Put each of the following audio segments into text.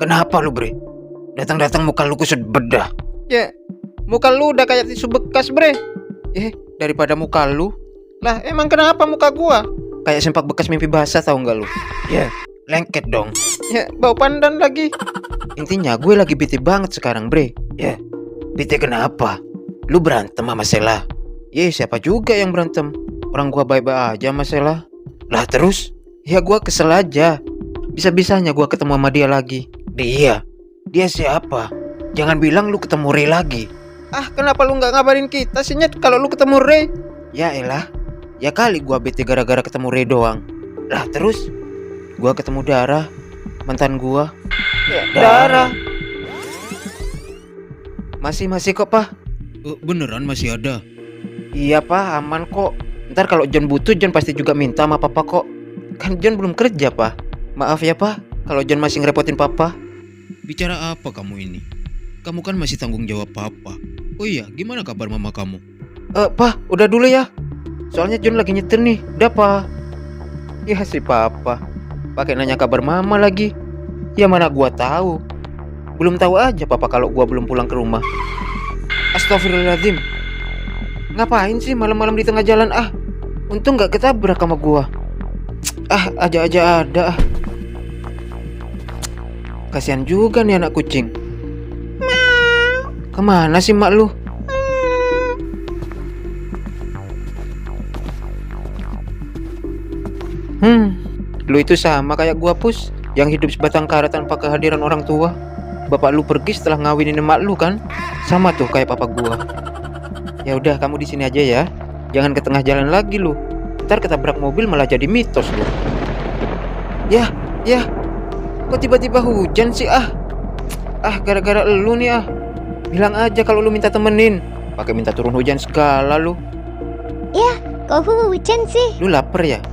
Kenapa lu, Bre? Datang-datang muka lu kusut bedah. Ya, muka lu udah kayak tisu bekas, bre. Daripada muka lu. Lah, emang kenapa muka gua? Kayak sempak bekas mimpi basah, tahu nggak lu? Ya, lengket dong. Ya, bau pandan lagi. Intinya gue lagi bete banget sekarang, bre. Ya, bete kenapa? Lu berantem sama Sela? Siapa juga yang berantem? Orang gua baik-baik aja sama Sela. Lah terus? Ya gua kesel aja. Bisa-bisanya gua ketemu sama dia lagi. Dia? Dia siapa? Jangan bilang lu ketemu Ray lagi. Ah, kenapa lu nggak ngabarin kita sih, Nyet, kalau lu ketemu Ray? Ya elah, ya kali gua bete gara-gara ketemu Ray doang. Lah terus? Gua ketemu Dara, mantan gua. Ya, Dara. Masih kok, Pak. Beneran masih ada? Iya, Pak, aman kok. Ntar kalau John butuh, John pasti juga minta sama Papa kok. Kan John belum kerja, Pak. Maaf ya, Pak, kalau John masih ngerepotin Papa. Bicara apa kamu ini? Kamu kan masih tanggung jawab Papa. Oh iya, gimana kabar mama kamu? Pak, udah dulu ya. Soalnya John lagi nyetir nih. Udah, Pak. Ya si Papa pakai nanya kabar mama lagi. Ya mana gua tahu. Belum tahu aja Papa kalau gua belum pulang ke rumah. Astagfirullahaladzim. Ngapain sih malam-malam di tengah jalan? Untung gak ketabrak sama gua. Aja-aja ada. Kasihan juga nih anak kucing. Kemana sih mak lu? Lu itu sama kayak gua, Pus, yang hidup sebatang kara tanpa kehadiran orang tua. Bapak lu pergi setelah ngawinin emak lu kan? Sama tuh kayak papa gua. Ya udah, kamu di sini aja ya. Jangan ke tengah jalan lagi lu. Ntar ketabrak mobil malah jadi mitos lu. Ya. Kok tiba-tiba hujan sih gara-gara lu nih Bilang aja kalau lu minta temenin. Pakai minta turun hujan segala lu. Ya, kok hujan sih? Lu lapar ya?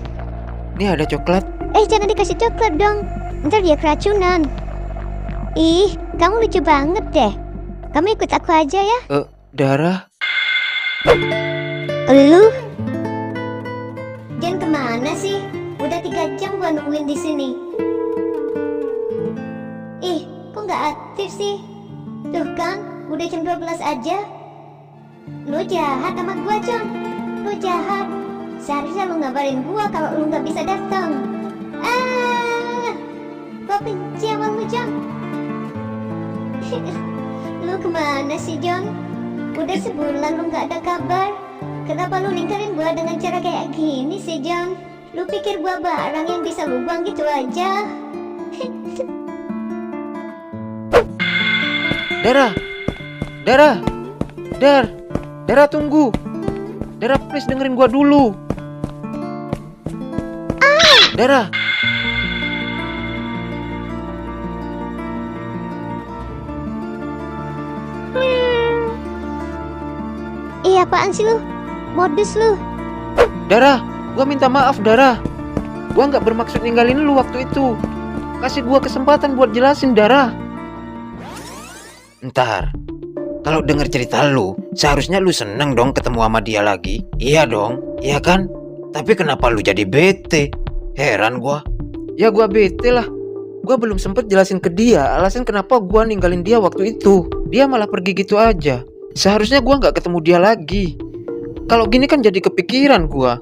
Nih ada coklat. Jangan dikasih coklat dong. Ntar dia keracunan. Ih, kamu lucu banget deh. Kamu ikut aku aja ya. Dara. Lu? Jangan kemana sih? Udah 3 jam gua nungguin di sini. Kok nggak aktif sih? Tuh kan, udah jam 12 aja. Lu jahat sama gua, John. Lu jahat. Seharusnya lu ngabarin gua kalau lu nggak bisa datang. Gua benci sama lu, John. Lu kemana sih, John? Udah sebulan lu nggak ada kabar. Kenapa lu ninggalin gua dengan cara kayak gini sih, John? Lu pikir gua barang yang bisa lu buang gitu aja? Dara tunggu. Dara please dengerin gua dulu. Dara. Apaan sih lu? Modus lu. Dara, gua minta maaf, Dara. Gua nggak bermaksud ninggalin lu waktu itu. Kasih gua kesempatan buat jelasin, Dara. Ntar, kalau denger cerita lu, seharusnya lu seneng dong ketemu sama dia lagi. Iya dong, iya kan? Tapi kenapa lu jadi bete? Heran gua. Ya gua bete lah. Gua belum sempet jelasin ke dia alasan kenapa gua ninggalin dia waktu itu. Dia malah pergi gitu aja. Seharusnya gua nggak ketemu dia lagi. Kalau gini kan jadi kepikiran gua.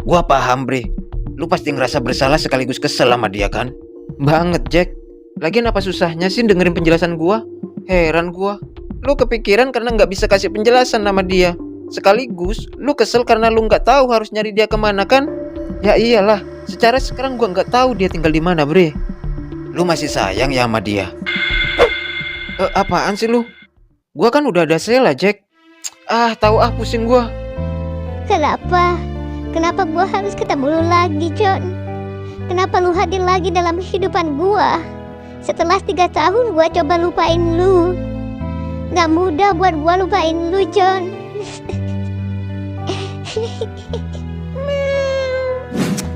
Gua paham, Bre. Lu pasti ngerasa bersalah sekaligus kesel sama dia kan? Banget, Jack. Lagian apa susahnya sih dengerin penjelasan gua? Heran gua. Lu kepikiran karena nggak bisa kasih penjelasan sama dia. Sekaligus lu kesel karena lu nggak tahu harus nyari dia kemana kan? Ya iyalah. Secara sekarang gua nggak tahu dia tinggal di mana, Bre. Lu masih sayang ya sama dia? Apaan sih lu? Gua kan udah ada Sela, Jack. Pusing gua. Kenapa? Kenapa gua harus ketemu lu lagi, John? Kenapa lu hadir lagi dalam kehidupan gua? Setelah 3 tahun gua coba lupain lu. Gak mudah buat gua lupain lu, John.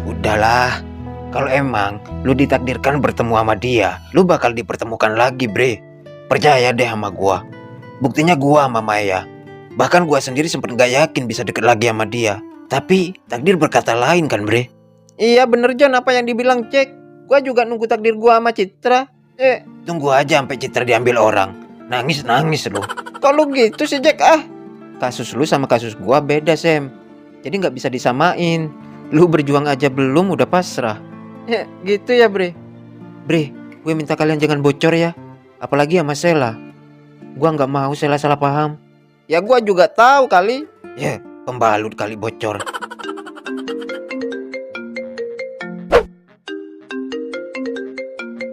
Udahlah. Kalau emang lu ditakdirkan bertemu sama dia, lu bakal dipertemukan lagi, Bre. Percaya deh sama gua. Buktinya gua sama Maya. Bahkan gua sendiri sempet gak yakin bisa deket lagi sama dia. Tapi takdir berkata lain kan, Bre? Iya bener, John, apa yang dibilang Jack. Gua juga nunggu takdir gua sama Citra. Tunggu aja sampai Citra diambil orang. Nangis lu. Kok lu gitu sih Jack ah? Kasus lu sama kasus gua beda Sam. Jadi nggak bisa disamain. Lu berjuang aja belum udah pasrah. Gitu ya Bre. Bre, gue minta kalian jangan bocor ya. Apalagi sama Sela. Gua nggak mau Sela salah paham. Ya gua juga tahu kali. Pembalut kali bocor.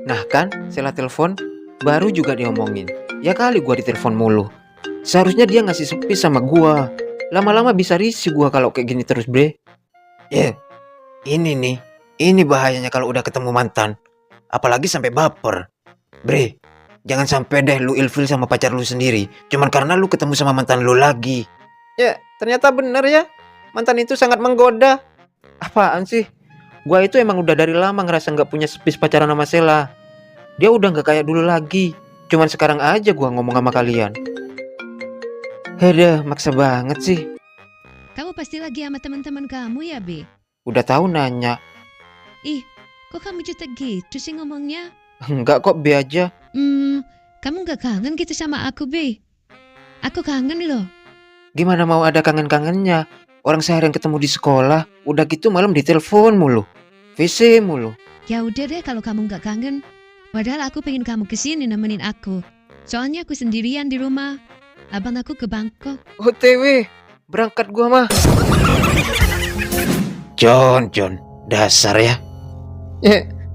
Nah kan, Sela telepon, baru juga diomongin. Ya kali gua ditelepon mulu. Seharusnya dia ngasih space sama gua. Lama-lama bisa risih gua kalau kayak gini terus, Bre. Ini bahayanya kalau udah ketemu mantan. Apalagi sampai baper. Bre, jangan sampai deh lu ilfil sama pacar lu sendiri. Cuman karena lu ketemu sama mantan lu lagi. Ya, ternyata bener ya. Mantan itu sangat menggoda. Apaan sih? Gua itu emang udah dari lama ngerasa nggak punya space pacaran sama Sela. Dia udah nggak kayak dulu lagi. Cuman sekarang aja gua ngomong sama kalian. Hede, maksa banget sih. Kamu pasti lagi sama teman-teman kamu ya, Be? Udah tahu nanya. Ih, kok kamu jutek gitu sih ngomongnya? Enggak kok, be aja. Kamu gak kangen gitu sama aku, Be? Aku kangen loh. Gimana mau ada kangen-kangennya? Orang seharian ketemu di sekolah, udah gitu malam ditelepon mulu. VC mulu. Ya udah deh kalau kamu gak kangen. Padahal aku pengen kamu kesini nemenin aku. Soalnya aku sendirian di rumah. Abang aku ke Bangkok. OTW, berangkat gua mah. John, dasar ya.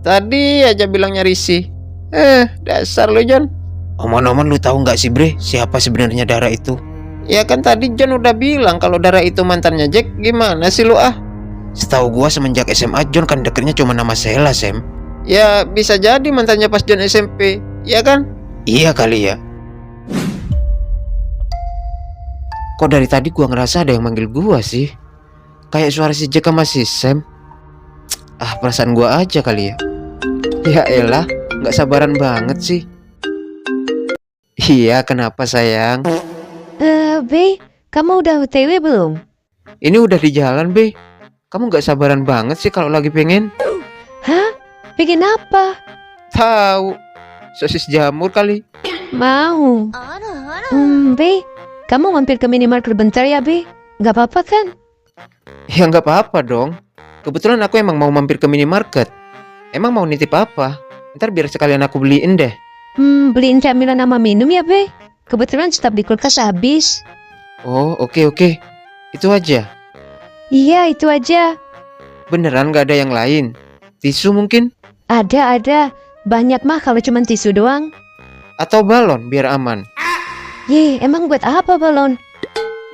Tadi aja bilangnya risih. Dasar lo John. Omong-omong lu tahu nggak sih Bre, siapa sebenarnya Dara itu? Ya kan tadi John udah bilang kalau Dara itu mantannya Jack. Gimana sih lu ah? Setahu gua semenjak SMA John kan deketnya cuma nama Sela, Sam. Ya bisa jadi mantannya pas John SMP, ya kan? Iya kali ya. Kok dari tadi gua ngerasa ada yang manggil gua sih? Kayak suara si Jack sama si Sam. Perasaan gua aja kali ya. Ya elah, nggak sabaran banget sih. Iya, kenapa sayang? Be, kamu udah OTW belum? Ini udah di jalan, Be. Kamu nggak sabaran banget sih kalau lagi pengen? Hah? Bikin apa? Tahu, sosis jamur kali. Mau. Be, kamu mampir ke minimarket bentar ya, Be? Gak apa-apa kan? Ya nggak apa-apa dong. Kebetulan aku emang mau mampir ke minimarket. Emang mau nitip apa? Ntar biar sekalian aku beliin deh. Beliin camilan sama minum ya, Be? Kebetulan stok di kulkas habis. Oh, oke. Itu aja. Iya, itu aja. Beneran gak ada yang lain? Tisu mungkin? Ada. Banyak mah kalau cuma tisu doang. Atau balon biar aman? Emang buat apa balon?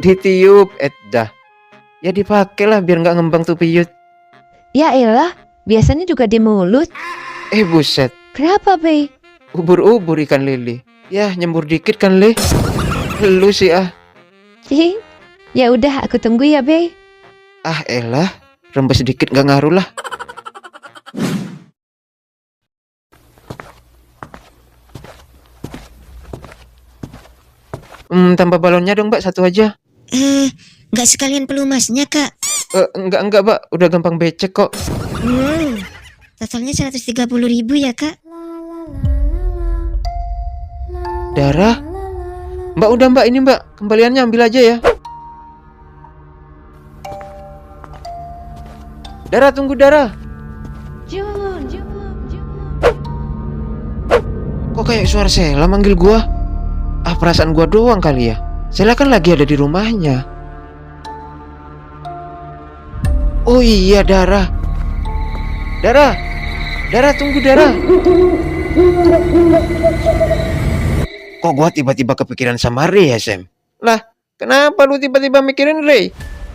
Ditiup, dah. Ya dipakailah biar gak ngembang tuh piyut. Ya elah, biasanya juga di mulut. Buset. Kenapa, Be? Ubur-ubur ikan lele. Ya nyembur dikit kan Le. Lu sih ah. Ya udah, aku tunggu ya, Be. Elah, rembes sedikit gak ngaruh lah. Tambah balonnya dong Mbak, satu aja. Nggak sekalian pelumasnya, Kak. Enggak Mbak, udah gampang becek kok. Totalnya 130.000 ya, Kak. Darah? Mbak udah Mbak, ini Mbak, kembaliannya ambil aja ya. Darah, tunggu Darah. Jun. Kok kayak suara Sela manggil gua? Perasaan gua doang kali ya. Sela kan lagi ada di rumahnya. Oh iya, Darah, tunggu Darah. Kok gua tiba-tiba kepikiran sama Ray ya, Sam? Lah, kenapa lu tiba-tiba mikirin Ray?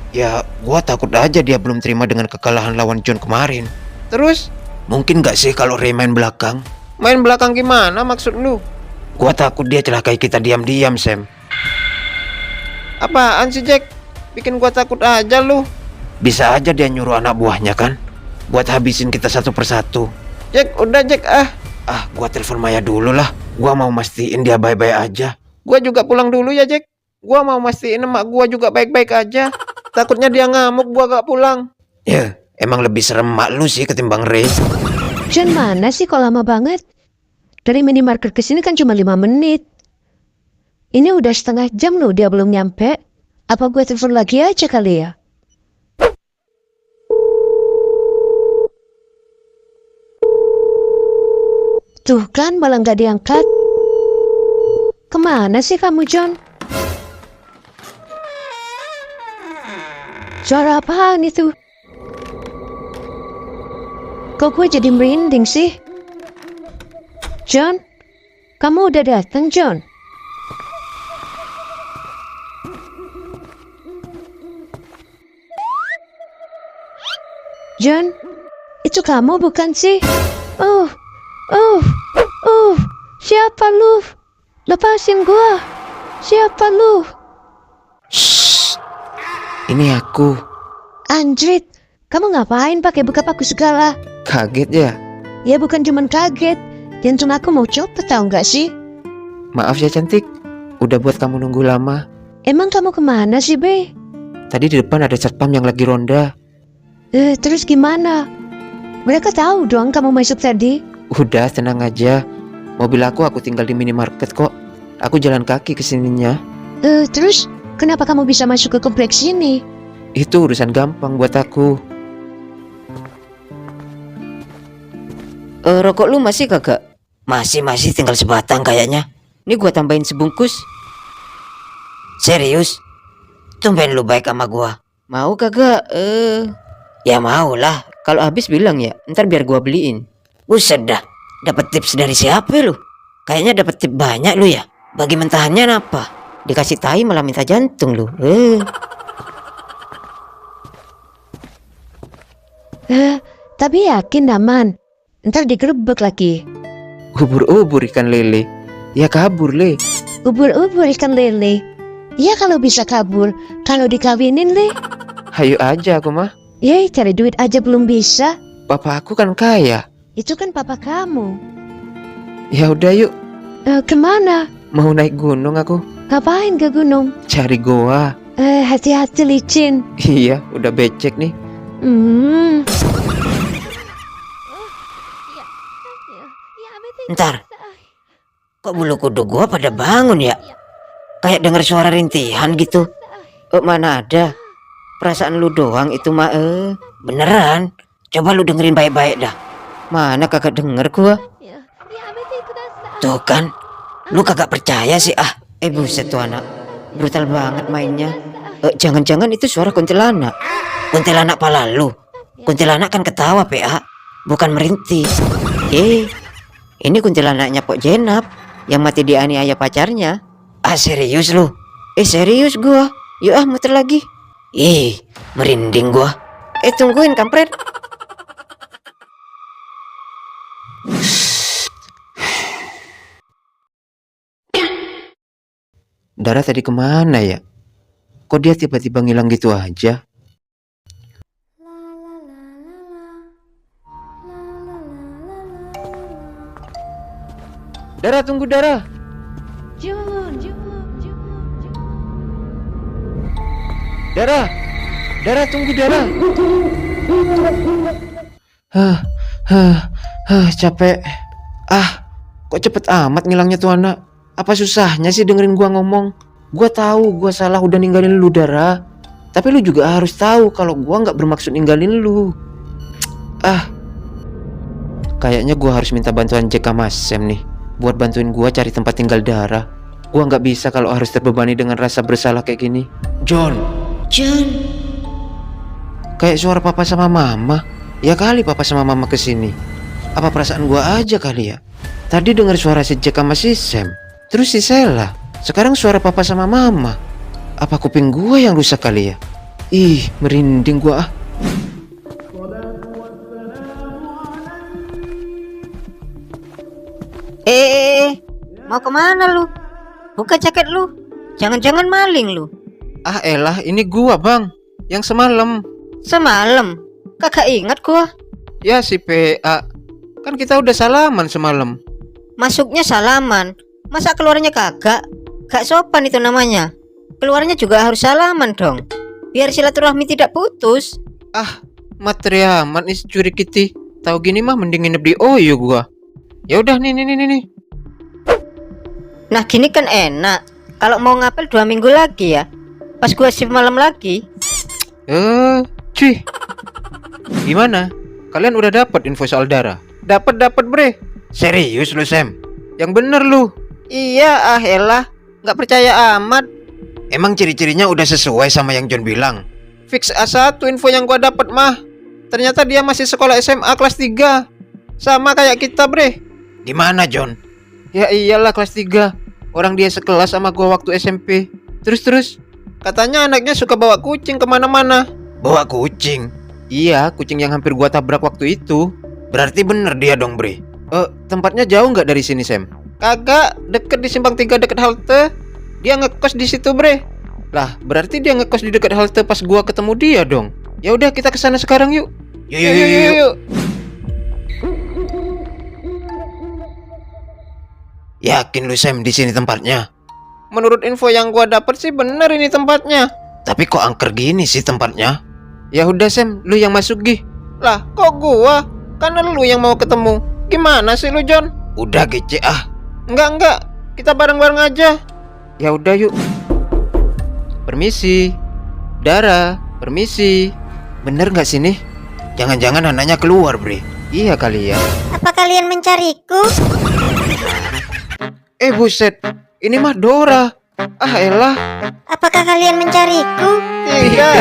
Ya, gua takut aja dia belum terima dengan kekalahan lawan John kemarin. Terus, Mungkin gak sih kalau Ray main belakang? main belakang gimana maksud lu? Gua takut dia celakai kita diam-diam, Sam. Apaan sih Jack? Bikin gua takut aja lu. Bisa aja dia nyuruh anak buahnya kan, buat habisin kita satu persatu. Jack, udah Jack Gua telepon Maya dulu lah. Gua mau mastiin dia baik-baik aja. Gua juga pulang dulu ya Jack. Gua mau mastiin emak gua juga baik-baik aja. Takutnya dia ngamuk gua gak pulang. Ya, emang lebih serem mak lu sih ketimbang Ray. Jun mana sih kok lama banget? Dari minimarket ke sini kan cuma 5 menit. Ini udah setengah jam loh dia belum nyampe. Apa gue telepon lagi aja kali ya? Tuh kan malah gak diangkat. Kemana sih kamu, John? Suara apaan itu? Kok gue jadi merinding sih? John? Kamu udah datang, John? John? Itu kamu bukan sih? Siapa lu? Lepasin gua. Siapa lu? Ini aku. Anjrit, kamu ngapain pakai buka paku segala? Kaget ya? Ya bukan cuman kaget, jantung aku mau copot tahu nggak sih? Maaf ya cantik, udah buat kamu nunggu lama. Emang kamu kemana sih, Be? Tadi di depan ada satpam yang lagi ronda. Terus gimana? Mereka tahu dong kamu masuk tadi. Udah tenang aja, mobil aku tinggal di minimarket kok. Aku jalan kaki kesininya. Terus kenapa kamu bisa masuk ke kompleks ini? Itu urusan gampang buat aku. Rokok lu masih kagak? Masih tinggal sebatang kayaknya. Ini gua tambahin sebungkus. Serius? Tumben lu baik sama gua. Mau kagak? Ya mau lah. Kalau habis bilang ya, ntar biar gua beliin. Buset dah. Dapat tips dari siapa lu? Kayaknya dapat tips banyak lu ya. Bagi mentahannya apa? Dikasih tai malah minta jantung lu. Tapi yakin aman. Ntar digerebek lagi. Ubur-ubur ikan lele. Ya kabur le. Ubur-ubur ikan lele. Ya kalau bisa kabur, kalau dikawinin le. Hayu aja aku mah. Yeay, cari duit aja belum bisa. Papa aku kan kaya. Itu kan papa kamu. Ya udah yuk. Kemana? Mau naik gunung aku. Ngapain ke gunung? Cari goa. Hati-hati licin. Iya, udah becek nih. Ntar, kok bulu kuduk gua pada bangun ya? Kayak denger suara rintihan gitu. Mana ada? Perasaan lu doang itu mah. Beneran? Coba lu dengerin baik-baik dah. Mana kagak denger gua. Tuh kan, lu kagak percaya sih ah. Buset tuh anak, brutal banget mainnya. Jangan-jangan itu suara kuntilanak. Kuntilanak pala lu. Kuntilanak kan ketawa PA, bukan merintih. Ini kuntilanaknya Pok Jenap yang mati dianiaya pacarnya. Ah serius lu? Serius gua. Yuk muter lagi. Merinding gua. Tungguin kampret. Dara tadi kemana ya? Kok dia tiba-tiba ngilang gitu aja? Dara, tunggu Dara. Jun. Dara, tunggu Dara. Capek. Kok cepet amat ngilangnya tuh anak. Apa susahnya sih dengerin gua ngomong? Gua tahu gua salah udah ninggalin lu Dara. Tapi lu juga harus tahu kalau gua nggak bermaksud ninggalin lu. Kayaknya gua harus minta bantuan Jack sama Sam nih buat bantuin gua cari tempat tinggal Dara. Gua nggak bisa kalau harus terbebani dengan rasa bersalah kayak gini. John. Kayak suara papa sama mama. Ya kali papa sama mama kesini. Apa perasaan gua aja kali ya? Tadi dengar suara si Jack sama si Sam. Terus si Sela. Sekarang suara papa sama mama. Apa kuping gua yang rusak kali ya? Merinding gua Mau kemana lu? Buka jaket lu. Jangan-jangan maling lu. Elah, ini gua bang. Yang semalam. Semalam? Kagak ingat gua. Ya si PA. Kan kita udah salaman semalam. Masuknya salaman. Masa keluarnya kagak? Gak sopan itu namanya. Keluarnya juga harus salaman dong. Biar silaturahmi tidak putus. Matriaman is curi kiti. Tahu gini mah mending nginep di Oyo gua. Ya udah nih. Nah gini kan enak. Kalau mau ngapel 2 minggu lagi ya. Pas gua shift malam lagi. Cuy. Gimana? Kalian udah dapat info soal Dara? Dapat bre. Serius lu Sam? Yang bener lu. Iya elah. Nggak percaya amat. Emang ciri-cirinya udah sesuai sama yang John bilang? Fix A1 info yang gua dapat mah. Ternyata dia masih sekolah SMA kelas 3. Sama kayak kita bre. Gimana John? Ya iyalah kelas 3. Orang dia sekelas sama gua waktu SMP. Terus katanya anaknya suka bawa kucing kemana-mana. Bawa kucing? Iya, kucing yang hampir gua tabrak waktu itu. Berarti bener dia dong bre. Tempatnya jauh nggak dari sini Sam? Kagak, deket di Simpang 3 deket halte. Dia ngekos di situ bre. Lah berarti dia ngekos di dekat halte pas gua ketemu dia dong. Ya udah kita kesana sekarang yuk. Yuk. Yakin lu Sam di sini tempatnya? Menurut info yang gua dapat sih bener ini tempatnya. Tapi kok angker gini sih tempatnya? Ya udah Sam, lu yang masuk Gi. Lah kok gua? Karena lu yang mau ketemu. Gimana sih lu John? Udah gece ah. Enggak. Kita bareng-bareng aja. Ya udah yuk. Permisi. Dara, permisi. Bener gak sih nih? Jangan-jangan anaknya keluar bre. Iya kali ya. Apa kalian mencariku? Buset. Ini mah Dora. Ah elah. Apakah kalian mencariku? Tidak.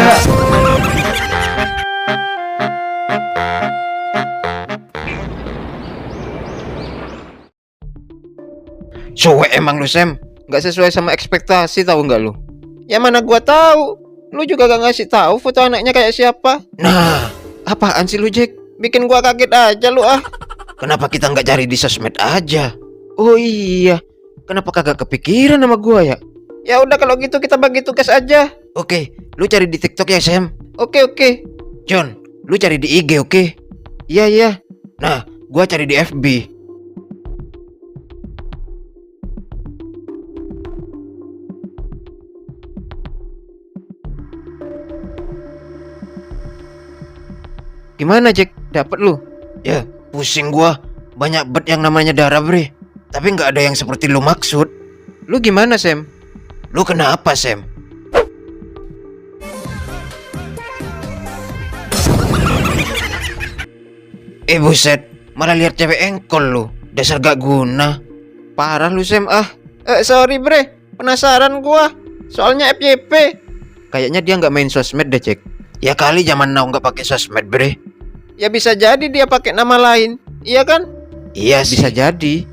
Suwe emang lu Sam. Gak sesuai sama ekspektasi tahu nggak lu? Ya mana gua tahu. Lu juga gak ngasih tahu foto anaknya kayak siapa. Nah, Apaan sih lu Jack? Bikin gua kaget aja lu ah. kenapa kita nggak cari di sosmed aja? Oh iya. Kenapa kagak kepikiran sama gua ya? Ya udah kalau gitu kita bagi tugas aja. Oke, lu cari di TikTok ya Sam. Oke. John, lu cari di IG oke? Iya. Nah, gua cari di FB. Gimana Jack? Dapat lu? Ya, pusing gua. Banyak bet yang namanya Dara bre. Tapi nggak ada yang seperti lu maksud. Lu gimana Sam? Lu kenapa Sam? Buset, malah lihat cewek engkol lu. Dasar gak guna. Parah lu Sam ah. Sorry bre, penasaran gua. Soalnya FYP. Kayaknya dia nggak main sosmed deh Jack. Ya kali zaman now nggak pakai sosmed bre. Ya bisa jadi dia pakai nama lain. Iya kan? Iya sih. Bisa jadi.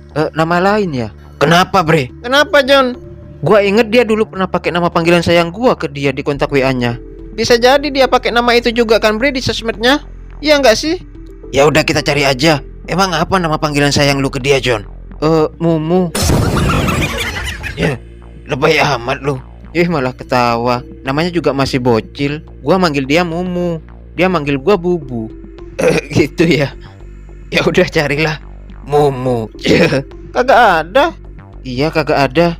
Nama lain ya. Kenapa bre? Kenapa John? Gua inget dia dulu pernah pakai nama panggilan sayang gua ke dia di kontak WA-nya. Bisa jadi dia pakai nama itu juga kan bre di sosmednya. Iya nggak sih? Ya udah kita cari aja. Emang apa nama panggilan sayang lu ke dia John? Mumu. Ya, lebay amat lu. Malah ketawa. Namanya juga masih bocil. Gua manggil dia Mumu. Dia manggil gua Bubu. Gitu ya. Ya udah carilah Mumu. Kagak ada. Iya kagak ada.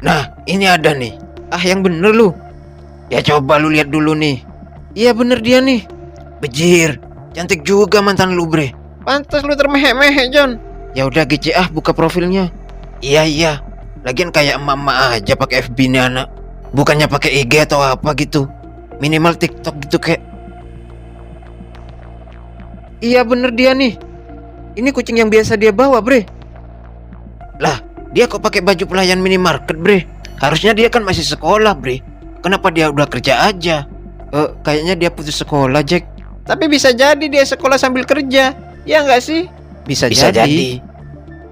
Nah, ini ada nih. Ah yang bener lu. Ya coba lu lihat dulu nih. Iya bener dia nih. Bejir, cantik juga mantan lu bre. Pantas lu termehek-mehek John. Ya udah GC buka profilnya. Iya. Lagian kayak emak-emak aja pakai FB nih anak. Bukannya pakai IG atau apa gitu. Minimal TikTok gitu kayak. Iya bener dia nih. Ini kucing yang biasa dia bawa bre. Lah, dia kok pakai baju pelayan minimarket bre? Harusnya dia kan masih sekolah bre. Kenapa dia udah kerja aja? Kayaknya dia putus sekolah Jack. Tapi bisa jadi dia sekolah sambil kerja. Ya nggak sih? Bisa jadi.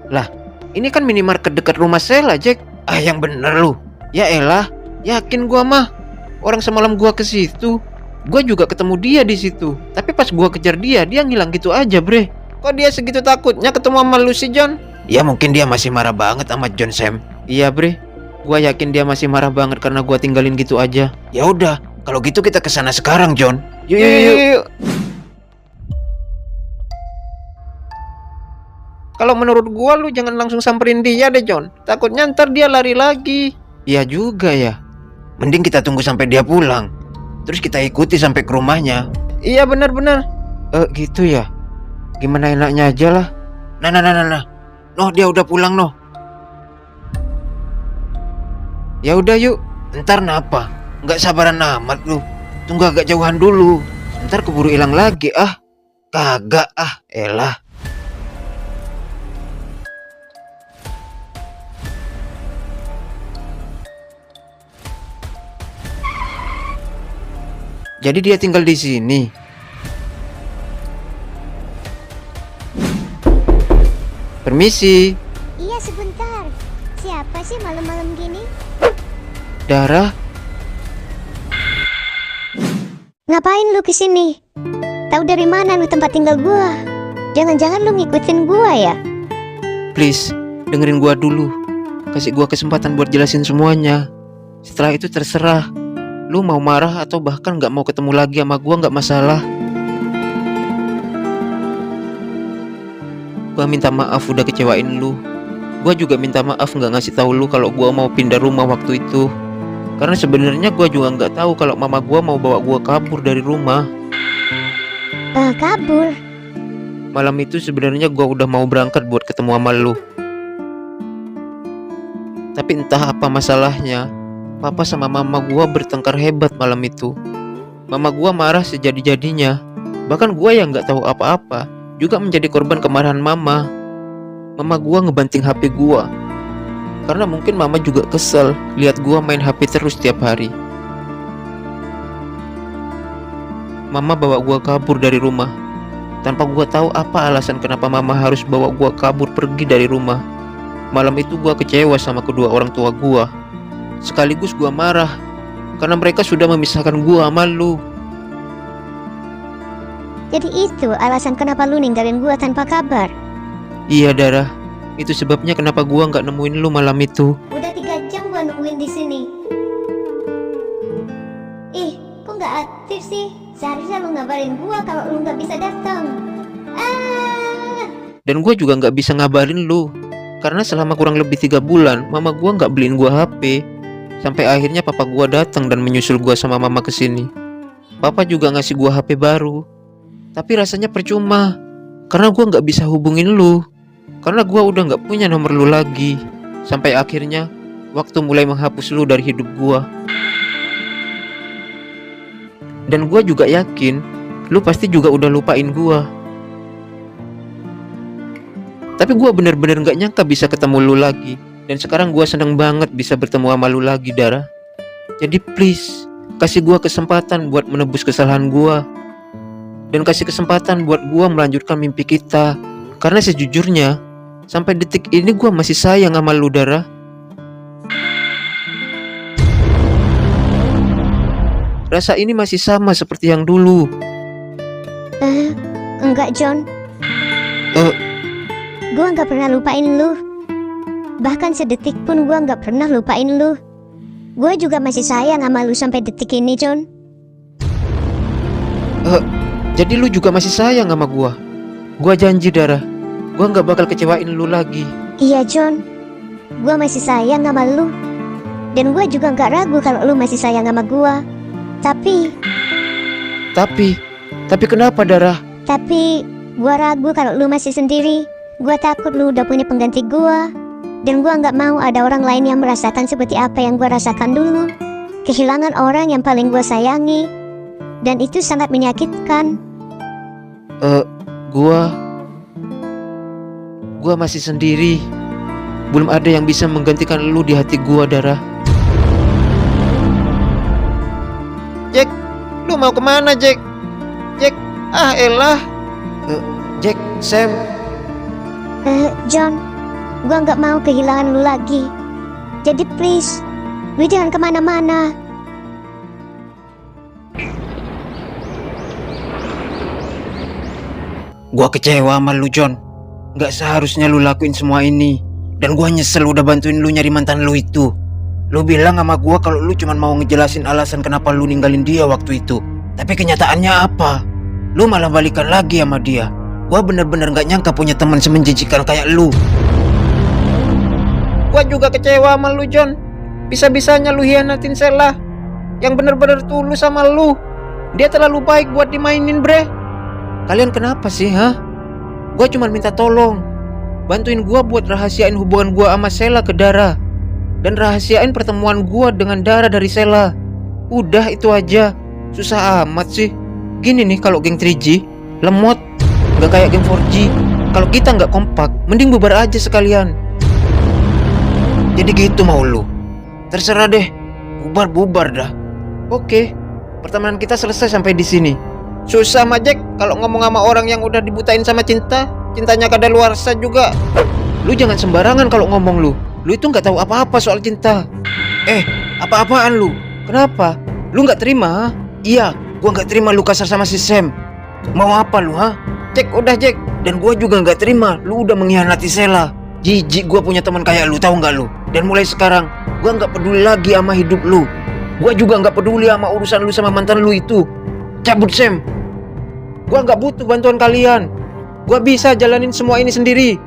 Lah, ini kan minimarket dekat rumah Sela Jack. Ah yang bener lu. Ya elah, yakin gua mah. Orang semalam gua ke situ, gua juga ketemu dia di situ. Tapi pas gua kejar dia ngilang gitu aja bre. Kok dia segitu takutnya ketemu sama lu si John? Ya mungkin dia masih marah banget sama John Sam. Iya bre, gua yakin dia masih marah banget karena gua tinggalin gitu aja. Ya udah, kalau gitu kita kesana sekarang John. Yuk. Kalau menurut gua lu jangan langsung samperin dia deh John. Takutnya ntar dia lari lagi. Iya juga ya. Mending kita tunggu sampai dia pulang. Terus kita ikuti sampai ke rumahnya. Iya benar. Gitu ya. Gimana enaknya aja lah. Nah. Noh, dia udah pulang, noh. Ya udah yuk. Ntar napa? Nggak sabaran amat lu. Tunggu agak jauhan dulu. Ntar keburu hilang lagi, ah. Kagak, ah. Elah. Jadi dia tinggal di sini. Permisi, Iya sebentar. Siapa sih malam-malam gini? Dara. Ngapain lu kesini? Tahu dari mana lu tempat tinggal gua? Jangan-jangan lu ngikutin gua ya? Please, dengerin gua dulu. Kasih gua kesempatan buat jelasin semuanya. Setelah itu terserah. Lu mau marah atau bahkan gak mau ketemu lagi sama gua gak masalah. Gua minta maaf udah kecewain lu. Gua juga minta maaf gak ngasih tahu lu kalau gua mau pindah rumah waktu itu. Karena sebenarnya gua juga gak tahu kalau mama gua mau bawa gua kabur dari rumah. Kabur? Malam itu sebenarnya gua udah mau berangkat buat ketemu sama lu. Tapi entah apa masalahnya, papa sama mama gua bertengkar hebat malam itu. Mama gua marah sejadi-jadinya. Bahkan gua yang gak tahu apa-apa juga menjadi korban kemarahan mama. Mama gua ngebanting HP gua. Karena mungkin mama juga kesel lihat gua main HP terus tiap hari. Mama bawa gua kabur dari rumah. Tanpa gua tahu apa alasan kenapa mama harus bawa gua kabur pergi dari rumah. Malam itu gua kecewa sama kedua orang tua gua. Sekaligus gua marah karena mereka sudah memisahkan gua sama lu. Jadi itu alasan kenapa lu ninggalin gua tanpa kabar? Iya Dara, itu sebabnya kenapa gua nggak nemuin lu malam itu. Udah 3 jam gua nungguin di sini. Ih, kok nggak aktif sih? Seharusnya lu ngabarin gua kalau lu nggak bisa datang. Dan gua juga nggak bisa ngabarin lu karena selama kurang lebih 3 bulan mama gua nggak beliin gua HP. Sampai akhirnya papa gua datang dan menyusul gua sama mama ke sini. Papa juga ngasih gua HP baru. Tapi rasanya percuma karena gua nggak bisa hubungin lu. Karena gua udah nggak punya nomor lu lagi. Sampai akhirnya waktu mulai menghapus lu dari hidup gua. Dan gua juga yakin lu pasti juga udah lupain gua. Tapi gua bener-bener gak nyangka bisa ketemu lu lagi. Dan sekarang gua seneng banget bisa bertemu sama lu lagi Dara. Jadi please, kasih gua kesempatan buat menebus kesalahan gua. Dan kasih kesempatan buat gua melanjutkan mimpi kita. Karena sejujurnya sampai detik ini gua masih sayang sama lu Dara. Rasa ini masih sama seperti yang dulu. Enggak John. Gua nggak pernah lupain lu. Bahkan sedetik pun gua nggak pernah lupain lu. Gua juga masih sayang sama lu sampai detik ini John. Jadi lu juga masih sayang sama gua. Gua janji Dara, gua nggak bakal kecewain lu lagi. Iya John, gua masih sayang sama lu. Dan gua juga nggak ragu kalau lu masih sayang sama gua. Tapi kenapa Dara? Tapi gua ragu kalau lu masih sendiri. Gua takut lu udah punya pengganti gua. Dan gua nggak mau ada orang lain yang merasakan seperti apa yang gua rasakan dulu. Kehilangan orang yang paling gua sayangi. Dan itu sangat menyakitkan. Gua masih sendiri. Belum ada yang bisa menggantikan lu di hati gua Dara. Jack, lu mau kemana Jack? Jack, elah. Jack, Sam. John, gua nggak mau kehilangan lu lagi. Jadi please, lu jangan kemana-mana. Gua kecewa sama lu John. Gak seharusnya lu lakuin semua ini. Dan gua nyesel udah bantuin lu nyari mantan lu itu. Lu bilang sama gua kalau lu cuma mau ngejelasin alasan kenapa lu ninggalin dia waktu itu. Tapi kenyataannya apa? Lu malah balikan lagi sama dia. Gua bener-bener gak nyangka punya teman semenjijikan kayak lu. Gua juga kecewa sama lu John. Bisa-bisanya lu hianatin Sheila yang bener-bener tulus sama lu. Dia terlalu baik buat dimainin bre. Kalian kenapa sih, ha? Gua cuma minta tolong. bantuin gua buat rahasiain hubungan gua sama Sheila ke Dara. Dan rahasiain pertemuan gua dengan Dara dari Sheila. Udah itu aja. Susah amat sih. Gini nih kalau geng 3G, lemot. Gak kayak geng 4G. Kalau kita nggak kompak, mending bubar aja sekalian. Jadi gitu mau lu? Terserah deh. Bubar-bubar dah. Oke, pertemanan kita selesai sampai di sini. Susah mah Jack kalau ngomong sama orang yang udah dibutain sama cinta. Cintanya kadaluarsa juga. Lu jangan sembarangan kalau ngomong lu. Lu itu nggak tahu apa-apa soal cinta. Apa-apaan lu? Kenapa? Lu nggak terima? Ha? Iya, gua nggak terima lu kasar sama si Sam. Mau apa lu, ha? Jack, udah Jack. Dan gua juga nggak terima lu udah mengkhianati Sheila. Jijik gua punya teman kayak lu, tahu nggak lu? Dan mulai sekarang gua nggak peduli lagi sama hidup lu. Gua juga nggak peduli sama urusan lu sama mantan lu itu. Cabut Sam. Gua nggak butuh bantuan kalian. Gua bisa jalanin semua ini sendiri.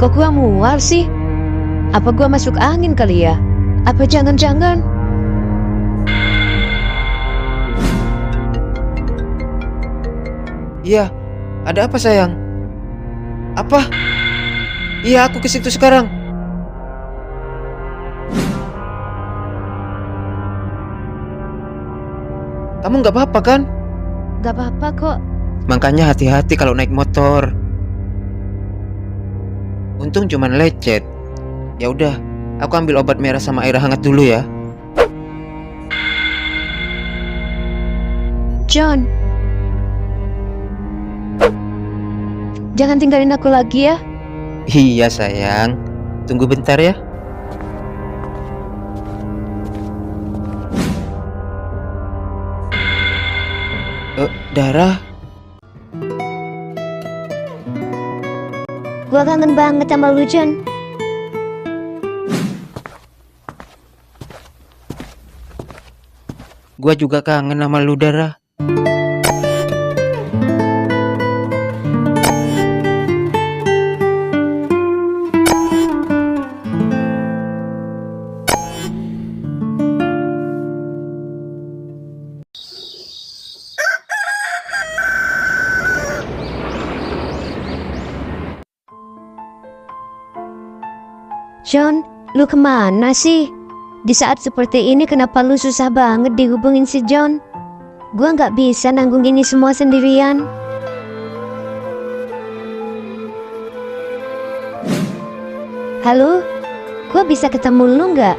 Kok gua mual sih? Apa gua masuk angin kali ya? Apa jangan-jangan? Iya, ada apa sayang? Apa? Iya, aku ke situ sekarang. Kamu nggak apa-apa kan? Gak apa-apa kok. Makanya hati-hati kalau naik motor. Untung cuman lecet. Ya udah, aku ambil obat merah sama air hangat dulu ya. John, jangan tinggalin aku lagi ya. Iya sayang, tunggu bentar ya. Dara, Gua kangen banget sama lu, John. gua juga kangen sama lu Dara. John, lu kemana sih? Di saat seperti ini kenapa lu susah banget dihubungin si John? Gua nggak bisa nanggung ini semua sendirian. Halo? Gua bisa ketemu lu nggak?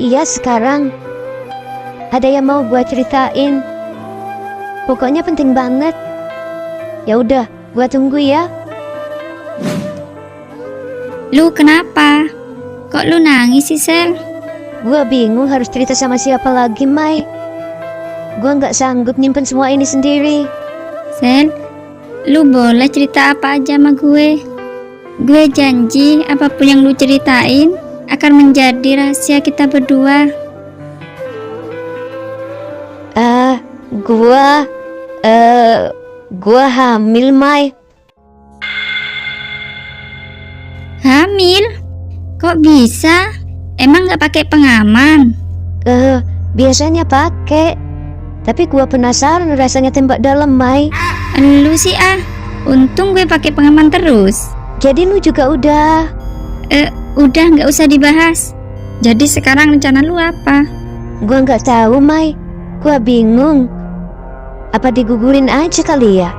Iya sekarang. Ada yang mau gua ceritain. Pokoknya penting banget. Ya udah, gua tunggu ya. Lu kenapa? Kok lu nangis sih, Sel? Gua bingung harus cerita sama siapa lagi, Mai. Gua nggak sanggup nyimpen semua ini sendiri. Sel, lu boleh cerita apa aja sama gue. Gue janji apapun yang lu ceritain akan menjadi rahasia kita berdua. Gua hamil, Mai. Hamil? Kok bisa? Emang gak pakai pengaman? Biasanya pakai. Tapi gua penasaran rasanya tembak dalam, Mai. Lu sih untung gue pakai pengaman terus. Jadi lu juga udah. Udah gak usah dibahas. Jadi sekarang rencana lu apa? Gua nggak tahu, Mai. Gua bingung. Apa digugurin aja kali ya?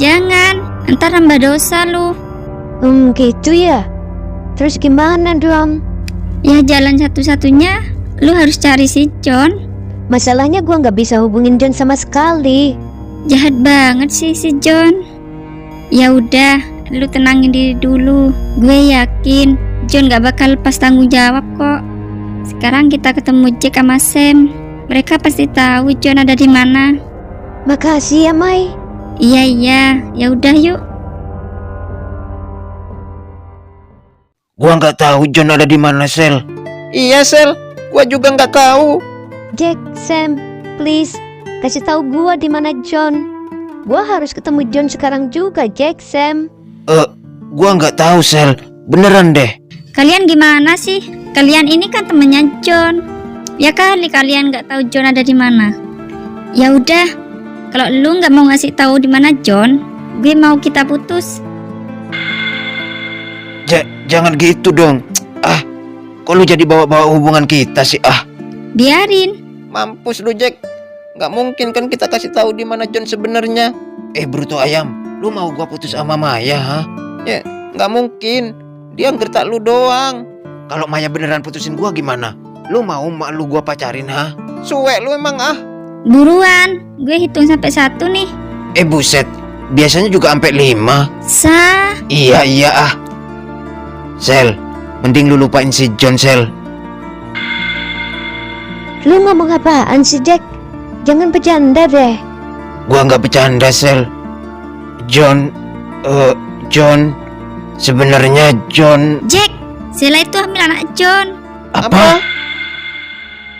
Jangan, ntar nambah dosa lu. Gitu ya. Terus gimana dong? Ya jalan satu-satunya lu harus cari si John. Masalahnya gua nggak bisa hubungin John sama sekali. Jahat banget sih si John. Ya udah, lu tenangin diri dulu. Gue yakin John gak bakal lepas tanggung jawab kok. Sekarang kita ketemu Jack sama Sam. Mereka pasti tahu John ada di mana. Makasih ya, Mai. Iya, ya udah yuk. Gua nggak tahu John ada di mana, Sel. Iya Sel, gua juga nggak tahu. Jack, Sam, please kasih tahu gua di mana John. Gua harus ketemu John sekarang juga, Jack, Sam. Gua nggak tahu, Sel. Beneran deh. Kalian gimana sih? Kalian ini kan temennya John. Ya kali kalian nggak tahu John ada di mana. Ya udah, kalau lu nggak mau ngasih tahu di mana John, gue mau kita putus. Jangan gitu dong. Ah, kok lu jadi bawa-bawa hubungan kita sih? Ah, Biarin. Mampus lu Jack. Nggak mungkin kan kita kasih tahu di mana John sebenarnya. Bruto ayam. Lu mau gua putus sama Maya, ha? Ya, nggak mungkin. Dia ngertak lu doang. Kalau Maya beneran putusin gua gimana? Lu mau mak lu gua pacarin, ha? Suwe lu emang ah. Buruan, gue hitung sampai 1 nih. Buset. Biasanya juga sampai 5. Iya ah. Sel, mending lu lupain si John, Sel. Lu ngomong apaan sih, Jack? Jangan bercanda deh. Gua nggak bercanda, Sel. John, sebenarnya John. Jack, Sheila itu hamil anak John. Apa?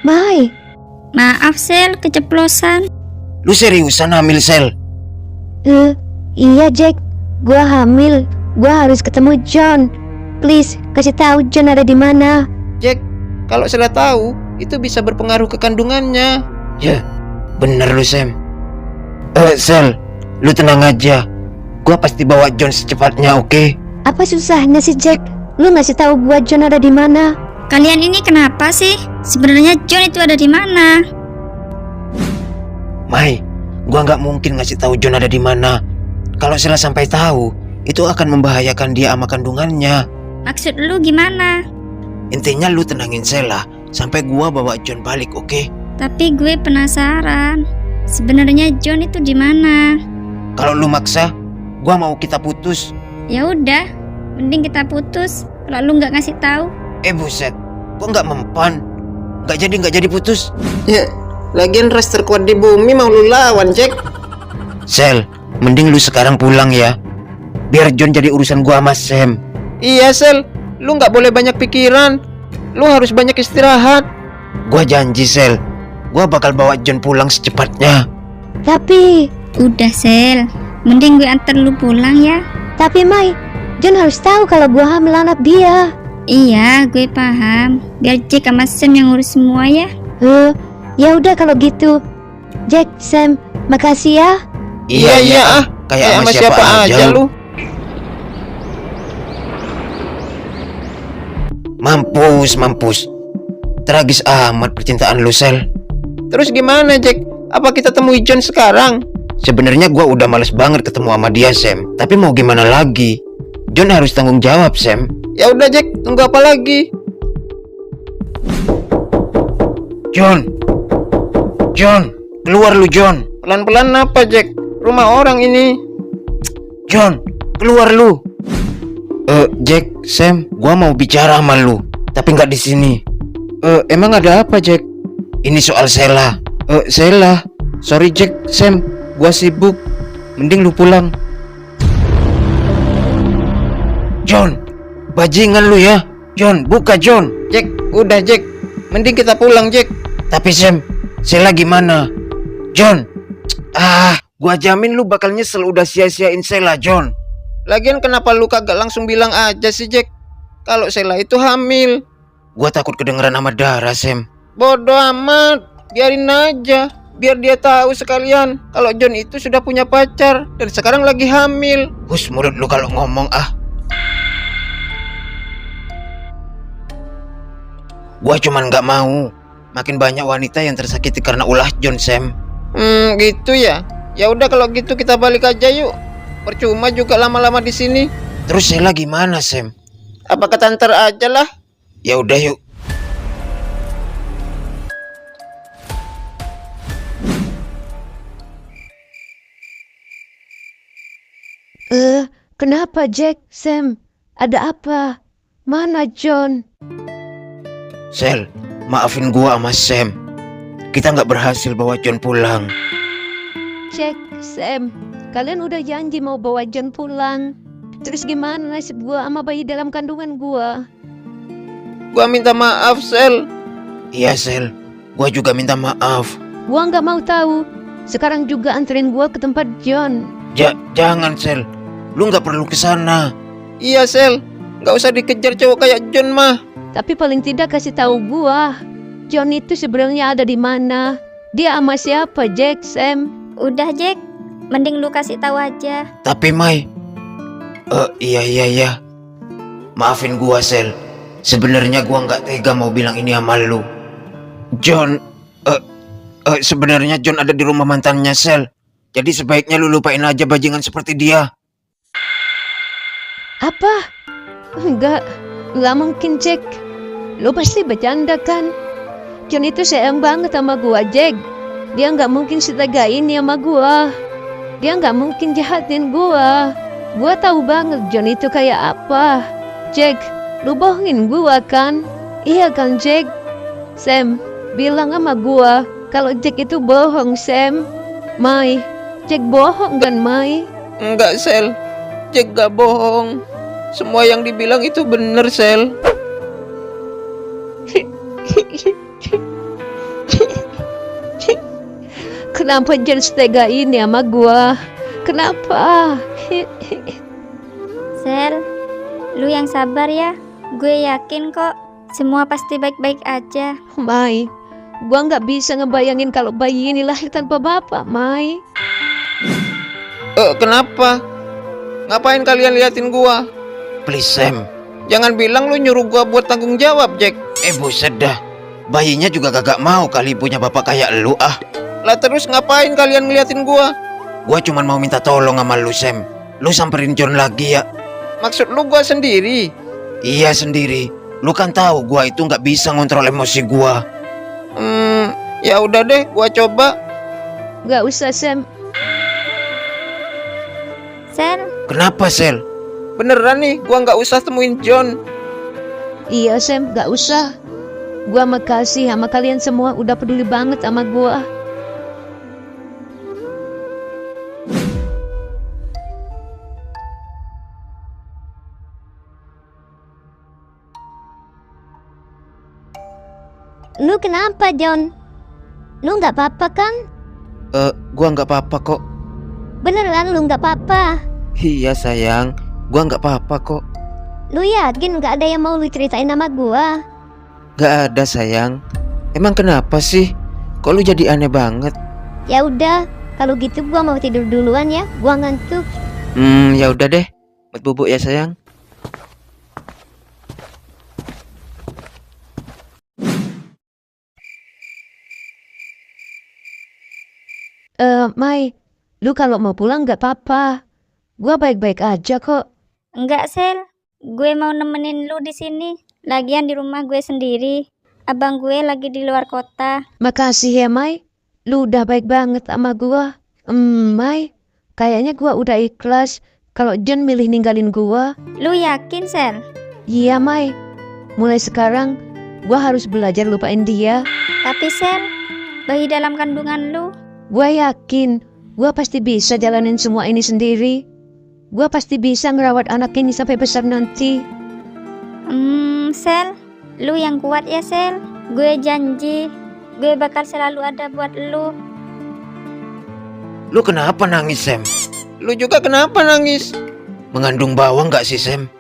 Mai, Maaf Sel, keceplosan. Lu seriusan hamil, Sel? iya Jack. Gua hamil. Gua harus ketemu John. Please, kasih tahu John ada di mana. Jack, kalau Sheila tahu, itu bisa berpengaruh ke kandungannya. Ya, bener lu, Sam. Sel, lu tenang aja. Gua pasti bawa John secepatnya, oke? Apa susahnya sih, Jack? Lu ngasih tahu gua John ada di mana? Kalian ini kenapa sih? Sebenarnya John itu ada di mana? Mai, gua nggak mungkin ngasih tahu John ada di mana. Kalau Sheila sampai tahu, itu akan membahayakan dia sama kandungannya. Maksud lu gimana? Intinya lu tenangin Sheila sampai gua bawa John balik, oke? Tapi gue penasaran. Sebenarnya John itu di mana? Kalau lu maksa, gua mau kita putus. Ya udah, mending kita putus. Kalau lu nggak ngasih tahu. Buset, kok nggak mempan? Nggak jadi putus. Ya, lagian ras terkuat di bumi mau lu lawan, Jack. Sel, mending lu sekarang pulang ya. Biar John jadi urusan gua sama Sam. Iya, Sel. Lu nggak boleh banyak pikiran. Lu harus banyak istirahat. Gua janji, Sel. Gua bakal bawa John pulang secepatnya. Tapi Udah Sel, mending gue antar lu pulang ya. Mai, John harus tahu kalau gua hamil anak dia. Iya, gue paham. Biar Jack sama Sam yang ngurus semua ya. Ya udah kalau gitu. Jack, Sam, makasih ya. Iya ah. Kayak sama siapa aja lu. Mampus. Tragis amat percintaan lu, Sel. Terus gimana, Jack? Apa kita temui John sekarang? Sebenarnya gua udah males banget ketemu sama dia, Sam. Tapi mau gimana lagi? John harus tanggung jawab, Sam. Ya udah, Jack. Tunggu apa lagi? John, keluar lu, John. Pelan-pelan apa, Jack? Rumah orang ini. John, keluar lu. Jack, Sam, gua mau bicara sama lu, tapi nggak di sini. Emang ada apa, Jack? Ini soal Sheila. Sheila. Sorry, Jack, Sam. Gua sibuk. Mending lu pulang. John, bajingan lu ya. John, buka, John. Jack, udah, Jack. Mending kita pulang, Jack. Tapi Sam, Sheila gimana? John, gua jamin lu bakal nyesel udah sia-siain Sheila, John. Lagian kenapa lu kagak langsung bilang aja sih, Jack? Kalau Sheila itu hamil. Gua takut kedengeran sama darah, Sam. Bodoh amat. Biarin aja. Biar dia tahu sekalian kalau John itu sudah punya pacar dan sekarang lagi hamil. Hus mulut lu kalau ngomong, Gua cuman nggak mau makin banyak wanita yang tersakiti karena ulah John, Sam. Gitu ya. Ya udah kalau gitu kita balik aja yuk. Percuma juga lama-lama di sini. Terus Sheila gimana, Sam? Apa kata ntar aja lah. Ya udah yuk. Kenapa Jack, Sam? Ada apa? Mana John? Sel, maafin gua sama Sam. Kita nggak berhasil bawa John pulang. Jack, Sam, kalian udah janji mau bawa John pulang. Terus gimana nasib gua sama bayi dalam kandungan gua? Gua minta maaf, Sel. Iya, Sel. Gua juga minta maaf. Gua nggak mau tahu. Sekarang juga anterin gua ke tempat John. Jangan, Sel. Lu nggak perlu kesana. Iya Sel, nggak usah dikejar cowok kayak John mah. Tapi paling tidak kasih tahu gua. John itu sebenarnya ada di mana? Dia sama siapa, Jack, Sam? Udah Jack, mending lu kasih tahu aja. Tapi Mai, iya. Maafin gua Sel. Sebenarnya gua nggak tega mau bilang ini sama lu. John, sebenarnya John ada di rumah mantannya Sel. Jadi sebaiknya lu lupain aja bajingan seperti dia. Apa? Enggak mungkin, Jack. Lo pasti bercanda kan? John itu sayang banget sama gua, Jack. Dia nggak mungkin setega ini sama gua. Dia nggak mungkin jahatin gua. Gua tahu banget John itu kayak apa. Jack, lu bohongin gua kan? Iya kan, Jack? Sam, bilang sama gua kalau Jack itu bohong, Sam. Mai, Jack bohong kan, Mai? Enggak Sel, Jack gak bohong. Semua yang dibilang itu bener Sel. Kenapa John setega ini sama gua? Kenapa? Sel, lu yang sabar ya. Gue yakin kok semua pasti baik-baik aja. Mai, gua nggak bisa ngebayangin kalau bayi ini lahir tanpa bapak, Mai. Kenapa? Ngapain kalian liatin gua? Please Sam. Jangan bilang lu nyuruh gua buat tanggung jawab, Jack. Buset dah. Bayinya juga kagak mau kali punya bapak kayak lu ah. Lah terus ngapain kalian ngeliatin gua? Gua cuman mau minta tolong sama lu Sam. Lu samperin John lagi ya. Maksud lu gua sendiri? Iya sendiri. Lu kan tahu gua itu nggak bisa ngontrol emosi gua. Ya udah deh, gua coba. Nggak usah, Sam. Sel, Kenapa Sel? Beneran nih, gua nggak usah temuin John. Iya, Sam, nggak usah. Gua makasih sama kalian semua udah peduli banget sama gua. Lu kenapa, John? Lu nggak apa-apa kan? Gua nggak apa-apa kok. Beneran lu nggak apa-apa? Iya sayang, gua nggak apa-apa kok. Lu yakin nggak ada yang mau lu ceritain sama gua? Gak ada sayang. Emang kenapa sih? Kok lu jadi aneh banget? Ya udah, kalau gitu gua mau tidur duluan ya. Gua ngantuk. Ya udah deh. Buat bubuk ya sayang. Mai, lu kalau mau pulang nggak apa-apa. Gua baik-baik aja kok. enggak Sel. Gue mau nemenin lu di sini. Lagian di rumah gue sendiri. Abang gue lagi di luar kota. Makasih ya, Mai. Lu udah baik banget sama gua. Mai, kayaknya gua udah ikhlas kalau John milih ninggalin gua. Lu yakin Sel? Iya, Mai. Mulai sekarang, gua harus belajar lupain dia. Tapi Sel, bayi dalam kandungan lu. Gua yakin, gua pasti bisa jalanin semua ini sendiri. Gua pasti bisa ngerawat anak ini sampai besar nanti. Sel, lu yang kuat ya Sel. Gue janji, gue bakal selalu ada buat lu. Lu kenapa nangis Sam? Lu juga kenapa nangis? Mengandung bawang gak sih Sam?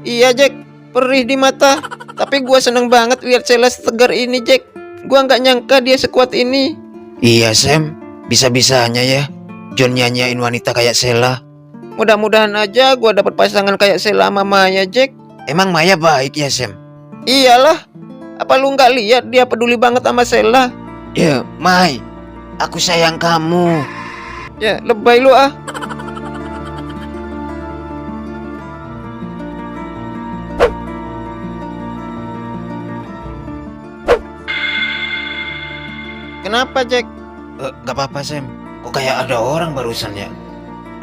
Iya Jack, perih di mata. Tapi gua seneng banget lihat Sheila setegar ini Jack. Gua nggak nyangka dia sekuat ini. Iya Sam, bisa-bisanya ya John nyanyain wanita kayak Sheila. Mudah-mudahan aja gua dapat pasangan kayak Sheila sama Maya Jack. Emang Maya baik ya Sam? Iyalah, apa lu nggak lihat dia peduli banget sama Sheila? Ya Mai, aku sayang kamu. Ya lebay lu ah. Kenapa Jack? Gak apa-apa Sam. Kok kayak ada orang barusan ya?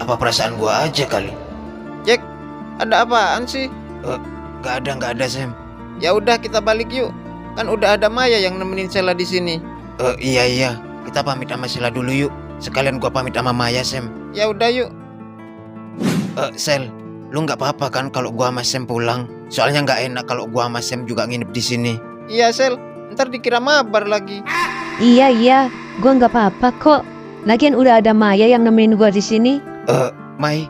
Apa perasaan gua aja kali? Jack, ada apaan sih? Gak ada Sam. Ya udah kita balik yuk. Kan udah ada Maya yang nemenin Sheila di sini. Iya. Kita pamit sama Sheila dulu yuk. Sekalian gua pamit sama Maya Sam. Ya udah yuk. Sel, lu nggak apa-apa kan kalau gua sama Sam pulang? Soalnya nggak enak kalau gua sama Sam juga nginep di sini. Iya Sel, ntar dikira mabar lagi. Iya, gua nggak apa-apa kok. Lagian udah ada Maya yang nemenin gua di sini. Mai,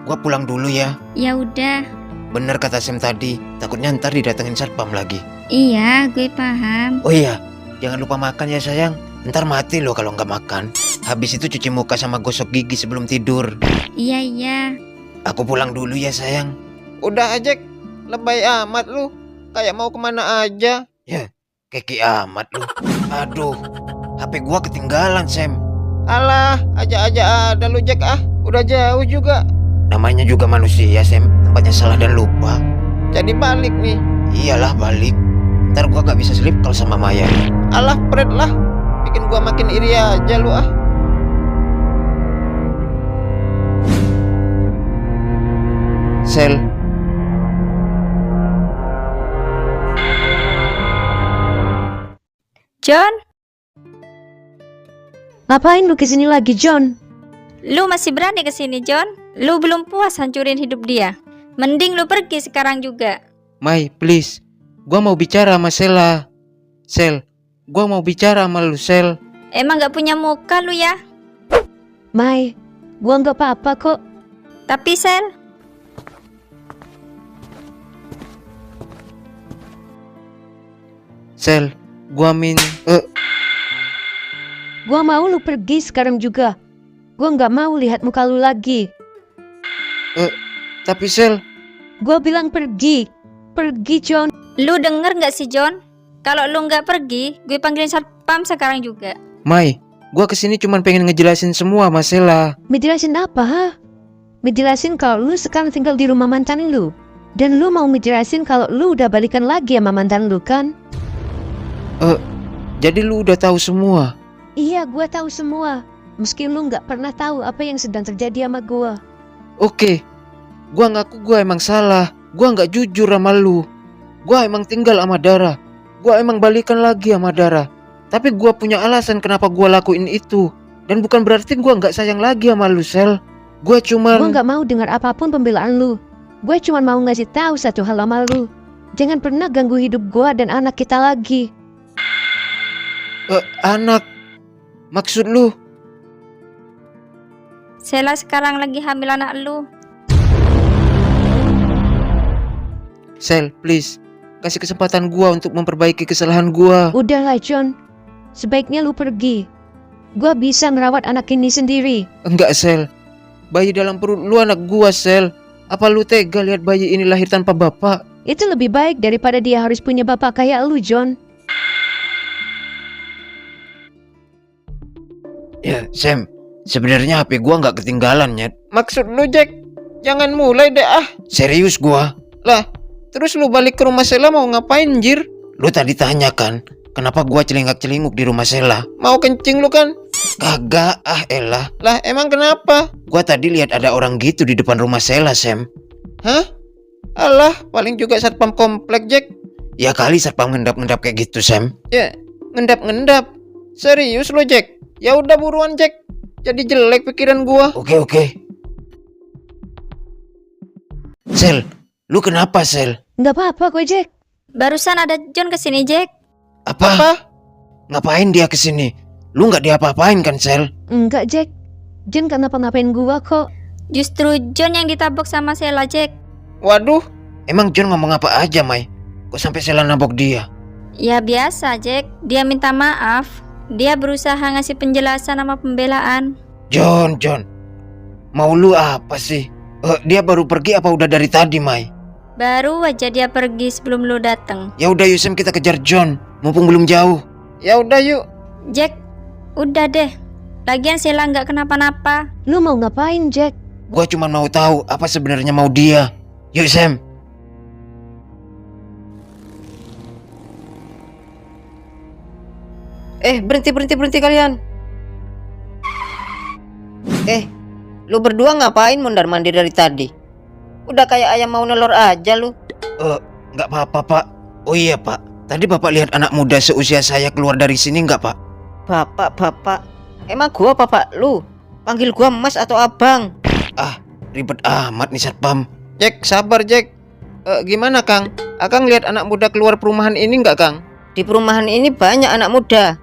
gua pulang dulu ya. Ya udah, Bener kata Sam tadi, takutnya ntar didatengin satpam lagi. Iya, gue paham. Oh iya, jangan lupa makan ya sayang. Ntar mati loh kalau nggak makan. Habis itu cuci muka sama gosok gigi sebelum tidur. Iya, iya. Aku pulang dulu ya sayang. Udah Jack, lebay amat lu. Kayak mau kemana aja. Keki amat lu. Aduh, HP gua ketinggalan Sam. Alah, aja-aja ada lu Jack ah. Udah jauh juga. Namanya juga manusia Sam, tempatnya salah dan lupa. Jadi balik nih. Iyalah balik. Ntar gua gak bisa sleep kalau sama Maya. Alah, Fred lah. Bikin gua makin iri aja lu ah. Sel, John, Ngapain lu kesini lagi, John? lu masih berani kesini, John? Lu belum puas hancurin hidup dia. Mending lu pergi sekarang juga. Mai, please. Gua mau bicara sama Sela. Sel, gua mau bicara sama lu, Sel. Emang gak punya muka lu ya? Mai, gua nggak apa-apa kok. Tapi Sel, Sel, gua Gua mau lu pergi sekarang juga. Gua nggak mau lihat muka lu lagi. tapi Sel, Gua bilang pergi. Pergi, John. lu denger gak sih, John? Kalau lu gak pergi, gue panggilin satpam sekarang juga. Mai, gua kesini cuman pengen ngejelasin semua sama Sela. Ngejelasin apa, ha? Ngejelasin kalau lu sekarang tinggal di rumah mantan lu. Dan lu mau ngejelasin kalau lu udah balikan lagi sama mantan lu, kan? Jadi lu udah tahu semua. Iya, gua tahu semua. Meski lu nggak pernah tahu apa yang sedang terjadi sama gua. Oke, gua ngaku gua emang salah. Gua nggak jujur sama lu. Gua emang tinggal sama Dara. Gua emang balikan lagi sama Dara. Tapi gua punya alasan kenapa gua lakuin itu. Dan bukan berarti gua nggak sayang lagi sama lu, Sel. Gua Gua cuman... nggak mau dengar apapun pembelaan lu. Gue cuma mau ngasih tahu satu hal sama lu. Jangan pernah ganggu hidup gua dan anak kita lagi. Anak... Maksud lu? Sela sekarang lagi hamil anak lu. Sel, please. Kasih kesempatan gua untuk memperbaiki kesalahan gua. Udahlah, John. Sebaiknya lu pergi. Gua bisa merawat anak ini sendiri. Enggak, Sel. Bayi dalam perut lu anak gua, Sel. Apa lu tega lihat bayi ini lahir tanpa bapak? Itu lebih baik daripada dia harus punya bapak kayak lu, John. Ya Sam, sebenarnya HP gua nggak ketinggalan Nyet. Maksud lu, Jack? Jangan mulai deh ah. Serius gua. Lah, terus lu balik ke rumah Sela mau ngapain, Jir? Lu tadi tanya kan, kenapa gua celingak-celinguk di rumah Sela? Mau kencing lu kan? Kagak, elah. Lah, emang kenapa? Gua tadi lihat ada orang gitu di depan rumah Sela, Sam. Hah? Alah, paling juga satpam komplek, Jack. Ya kali satpam ngendap-ngendap kayak gitu, Sam. Ya, ngendap-ngendap. Serius lo, Jack? Ya udah buruan, Jack. Jadi jelek pikiran gua. Oke. Sel, lu kenapa, Sel? Nggak apa-apa kok, Jack. Barusan ada John kesini, Jack. Apa? Ngapain dia kesini? Lu nggak diapa-apain kan, Sel? Enggak, Jack. John gak napa-napain gua kok. Justru John yang ditabok sama Sela, Jack. Waduh, Emang John ngomong apa aja, Mai? Kok sampai Sela nabok dia? Ya biasa, Jack. Dia minta maaf. Dia berusaha ngasih penjelasan sama pembelaan. John. Mau lu apa sih? Dia baru pergi apa udah dari tadi, Mai? Baru aja dia pergi sebelum lu dateng. Ya udah Yusem, kita kejar John. Mumpung belum jauh. ya udah yuk. Jack, udah deh. Lagian Sela nggak kenapa-napa. Lu mau ngapain, Jack? Gua cuma mau tahu apa sebenarnya mau dia. Yuk, Sam. Berhenti kalian. Lu berdua ngapain mondar-mandir dari tadi? Udah kayak ayam mau nelor aja lu. Nggak apa-apa, Pak. Oh iya, Pak. Tadi Bapak lihat anak muda seusia saya keluar dari sini nggak, Pak? Bapak. Emang gua bapak lu? Panggil gua Mas atau Abang? Ribet amat nih Satpam. Jack, sabar Jack. Gimana Kang? Akang lihat anak muda keluar perumahan ini nggak Kang? Di perumahan ini banyak anak muda.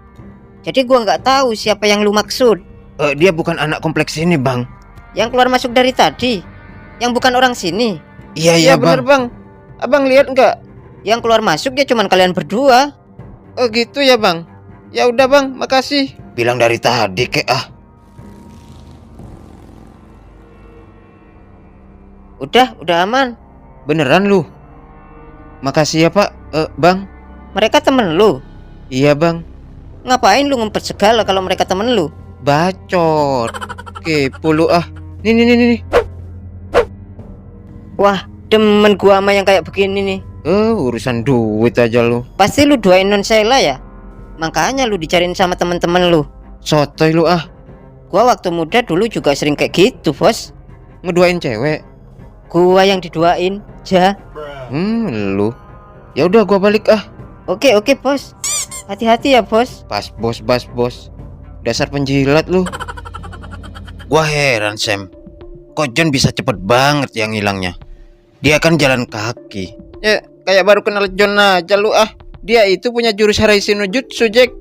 Jadi gua nggak tahu siapa yang lu maksud. Dia bukan anak kompleks ini, Bang. Yang keluar masuk dari tadi, yang bukan orang sini. Iya Iya bener bang. Abang lihat nggak? Yang keluar masuk ya cuman kalian berdua. Oh gitu ya bang. Ya udah bang, makasih. Bilang dari tadi kek ah. Udah aman. Beneran lu? Makasih ya pak. Bang. Mereka temen lu. Iya bang. Ngapain lu ngumpet segala kalau mereka temen lu? Bacot. Kepo lu ah. Nih. Wah, demen gua sama yang kayak begini nih. Urusan duit aja lu. Pasti lu duain Nonsela ya? Makanya lu dicariin sama temen-temen lu. Sotoy lu ah. Gua waktu muda dulu juga sering kayak gitu, Bos. Ngeduain cewek. Gua yang diduain, ja. Lu. Ya udah gua balik ah. Oke, Bos. Hati-hati ya, Bos. Pas bos. Dasar penjilat lu. Gua heran Sam. Kok John bisa cepet banget yang hilangnya? Dia kan jalan kaki. Ya kayak baru kenal John aja lu ah. Dia itu punya jurus Haraisen no Jutsu, Jack.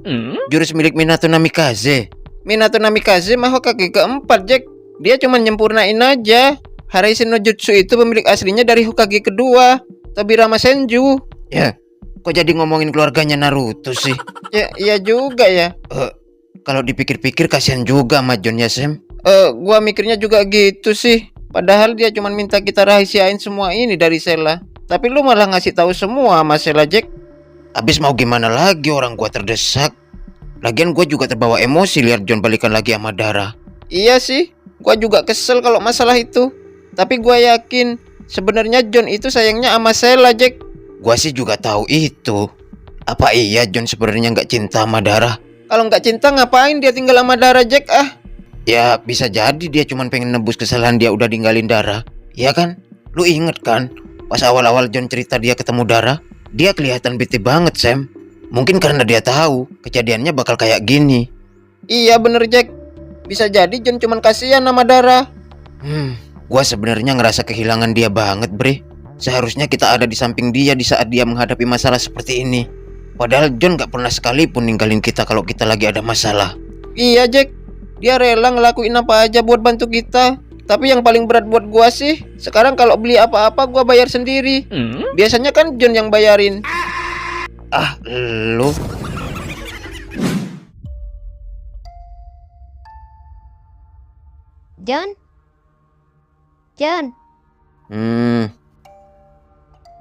Jurus milik Minato Namikaze. Minato Namikaze mah Hokage keempat, Jack. Dia cuma nyempurnain aja. Haraisen no Jutsu itu pemilik aslinya dari Hokage kedua, Tobirama Senju. Ya, kok jadi ngomongin keluarganya Naruto sih? Ya, iya juga ya. Kalau dipikir-pikir kasihan juga sama John ya Sam. Gua mikirnya juga gitu sih. Padahal dia cuma minta kita rahasiain semua ini dari Sela. Tapi lu malah ngasih tahu semua sama Sela, Jack. Habis mau gimana lagi, orang gua terdesak. Lagian gua juga terbawa emosi lihat John balikan lagi sama Dara. Iya sih, gua juga kesel kalau masalah itu. Tapi gua yakin sebenarnya John itu sayangnya sama Sela, Jack. Gua sih juga tahu itu. Apa iya John sebenarnya nggak cinta sama Dara? Kalau nggak cinta ngapain dia tinggal sama Dara, Jack ah? Ya bisa jadi dia cuma pengen nebus kesalahan dia udah ninggalin Dara. Iya kan? Lu inget kan? Pas awal-awal John cerita dia ketemu Dara, dia kelihatan bete banget Sam. Mungkin karena dia tahu kejadiannya bakal kayak gini. Iya bener Jack. Bisa jadi John cuma kasihan sama Dara. Gua sebenarnya ngerasa kehilangan dia banget, Bre. Seharusnya kita ada di samping dia di saat dia menghadapi masalah seperti ini. Padahal John gak pernah sekalipun ninggalin kita kalau kita lagi ada masalah. Iya Jack. Dia rela ngelakuin apa aja buat bantu kita. Tapi yang paling berat buat gua sih, sekarang kalau beli apa-apa gua bayar sendiri. Biasanya kan John yang bayarin. Ah, lu. John?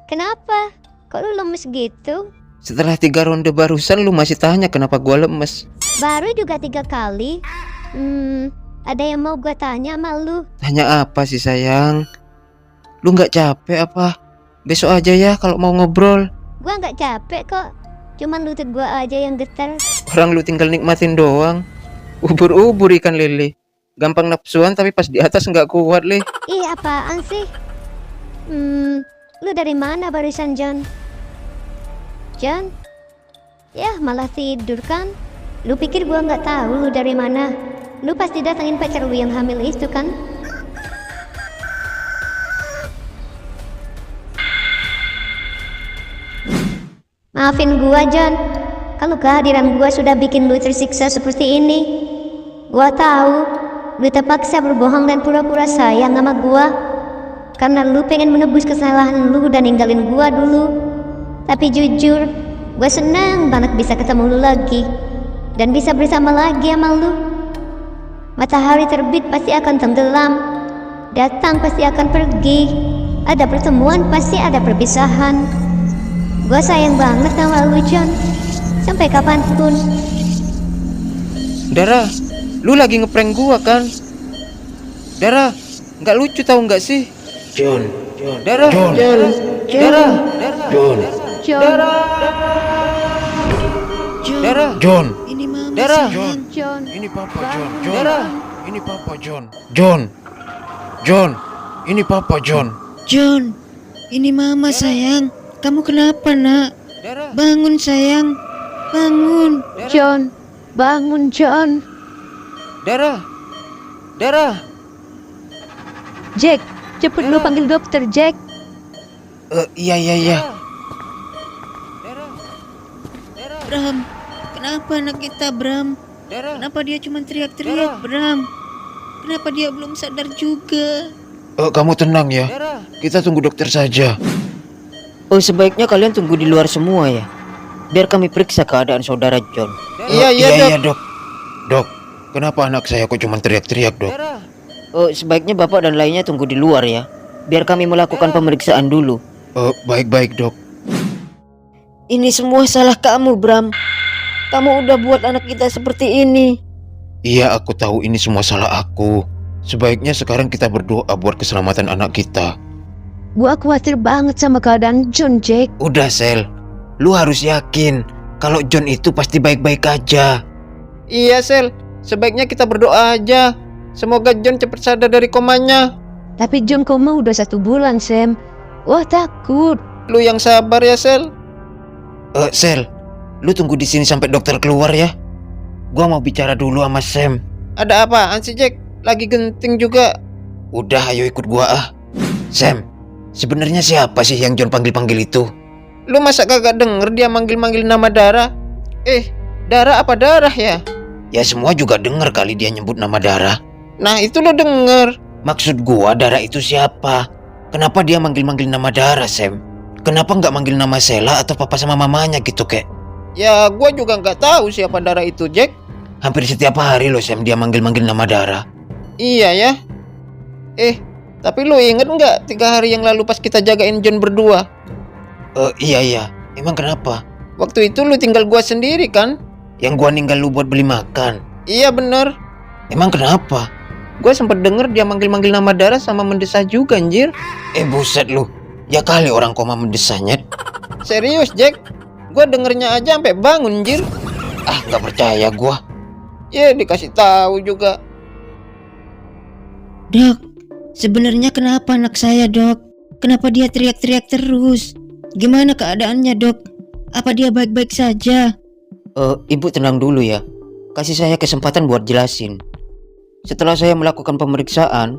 Kenapa? Kok lu lemes gitu? Setelah 3 ronde barusan lu masih tanya kenapa gua lemes. Baru juga 3 kali. Ada yang mau gue tanya sama lu. Tanya apa sih sayang? Lu gak capek apa? Besok aja ya kalau mau ngobrol. Gue gak capek kok. Cuman lutut gue aja yang getar. Orang lu tinggal nikmatin doang. Ubur-ubur ikan lele. Gampang nafsuan tapi pas di atas gak kuat leh. Ih apaan sih? Lu dari mana barusan John? John? Ya malah tidur kan? Lu pikir gue gak tahu lu dari mana? Lu pasti datangin pacar lu yang hamil itu kan? Maafin gua John. Kalau kehadiran gua sudah bikin lu tersiksa seperti ini. Gua tahu lu terpaksa berbohong dan pura-pura sayang sama gua karena lu pengen menebus kesalahan lu dan ninggalin gua dulu. Tapi jujur, gua senang banget bisa ketemu lu lagi dan bisa bersama lagi sama lu. Matahari terbit pasti akan tenggelam, datang pasti akan pergi, ada pertemuan pasti ada perpisahan. Gua sayang banget sama lu John, sampai kapanpun. Dara, lu lagi ngeprank gua kan? Dara, nggak lucu tahu nggak sih? John. Dara, John. Dara, John. Dara, John. Ini mama Dara, John. Ini papa John. Dara, Ini papa John. John. Ini papa John. John, ini mama sayang. Kamu kenapa nak? Dara, Bangun sayang, bangun. John, bangun John. Dara, Dara. Jack, cepet lu panggil dokter Jack. Iya. Dara, Dara, Bram, kenapa anak kita Bram? Dara. Kenapa dia cuma teriak-teriak Dara. Bram? Kenapa dia belum sadar juga? Kamu tenang ya. Dara. Kita tunggu dokter saja. Oh, sebaiknya kalian tunggu di luar semua ya. Biar kami periksa keadaan saudara John. Iya, dok. Dok, kenapa anak saya kok cuma teriak-teriak, dok? Dara. Oh, sebaiknya bapak dan lainnya tunggu di luar ya. Biar kami melakukan pemeriksaan dulu. Baik-baik, dok. Ini semua salah kamu, Bram. Kamu udah buat anak kita seperti ini. Iya, aku tahu ini semua salah aku. Sebaiknya sekarang kita berdoa buat keselamatan anak kita. Gua khawatir banget sama keadaan John, Jack. Udah, Sel. Lu harus yakin kalau John itu pasti baik-baik aja. Iya, Sel. Sebaiknya kita berdoa aja. Semoga John cepat sadar dari komanya. Tapi John koma udah 1 bulan, Sam. Wah, takut. Lu yang sabar ya, Sel. Sel, lu tunggu di sini sampai dokter keluar ya. Gua mau bicara dulu sama Sam. Ada apaan sih, Jack? Lagi genting juga. Udah, ayo ikut gua ah. Sam, sebenarnya siapa sih yang John panggil-panggil itu? Lu masa kagak denger dia manggil-manggil nama Dara? Dara apa Darah ya? Ya semua juga denger kali dia nyebut nama Dara. Nah, itu lo denger. Maksud gua Dara itu siapa? Kenapa dia manggil-manggil nama Dara, Sam? Kenapa nggak manggil nama Sela atau papa sama mamanya gitu, kek? Ya, gua juga nggak tahu siapa Dara itu, Jack. Hampir setiap hari loh, Sam, dia manggil-manggil nama Dara. Iya ya. Tapi lo inget nggak 3 hari yang lalu pas kita jagain John berdua? Iya. Emang kenapa? Waktu itu lu tinggal gua sendiri kan? Yang gua ninggal lu buat beli makan. Iya bener. Emang kenapa? Gua sempet denger dia manggil-manggil nama Dara sama mendesah juga, anjir. Buset lu. Ya kali orang koma mendesahnya. Serius, Jack. Gua dengernya aja sampai bangun, anjir. Nggak percaya gua. Ya, dikasih tahu juga. Dok, sebenarnya kenapa anak saya, Dok? Kenapa dia teriak-teriak terus? Gimana keadaannya, Dok? Apa dia baik-baik saja? Ibu tenang dulu ya. Kasih saya kesempatan buat jelasin. Setelah saya melakukan pemeriksaan,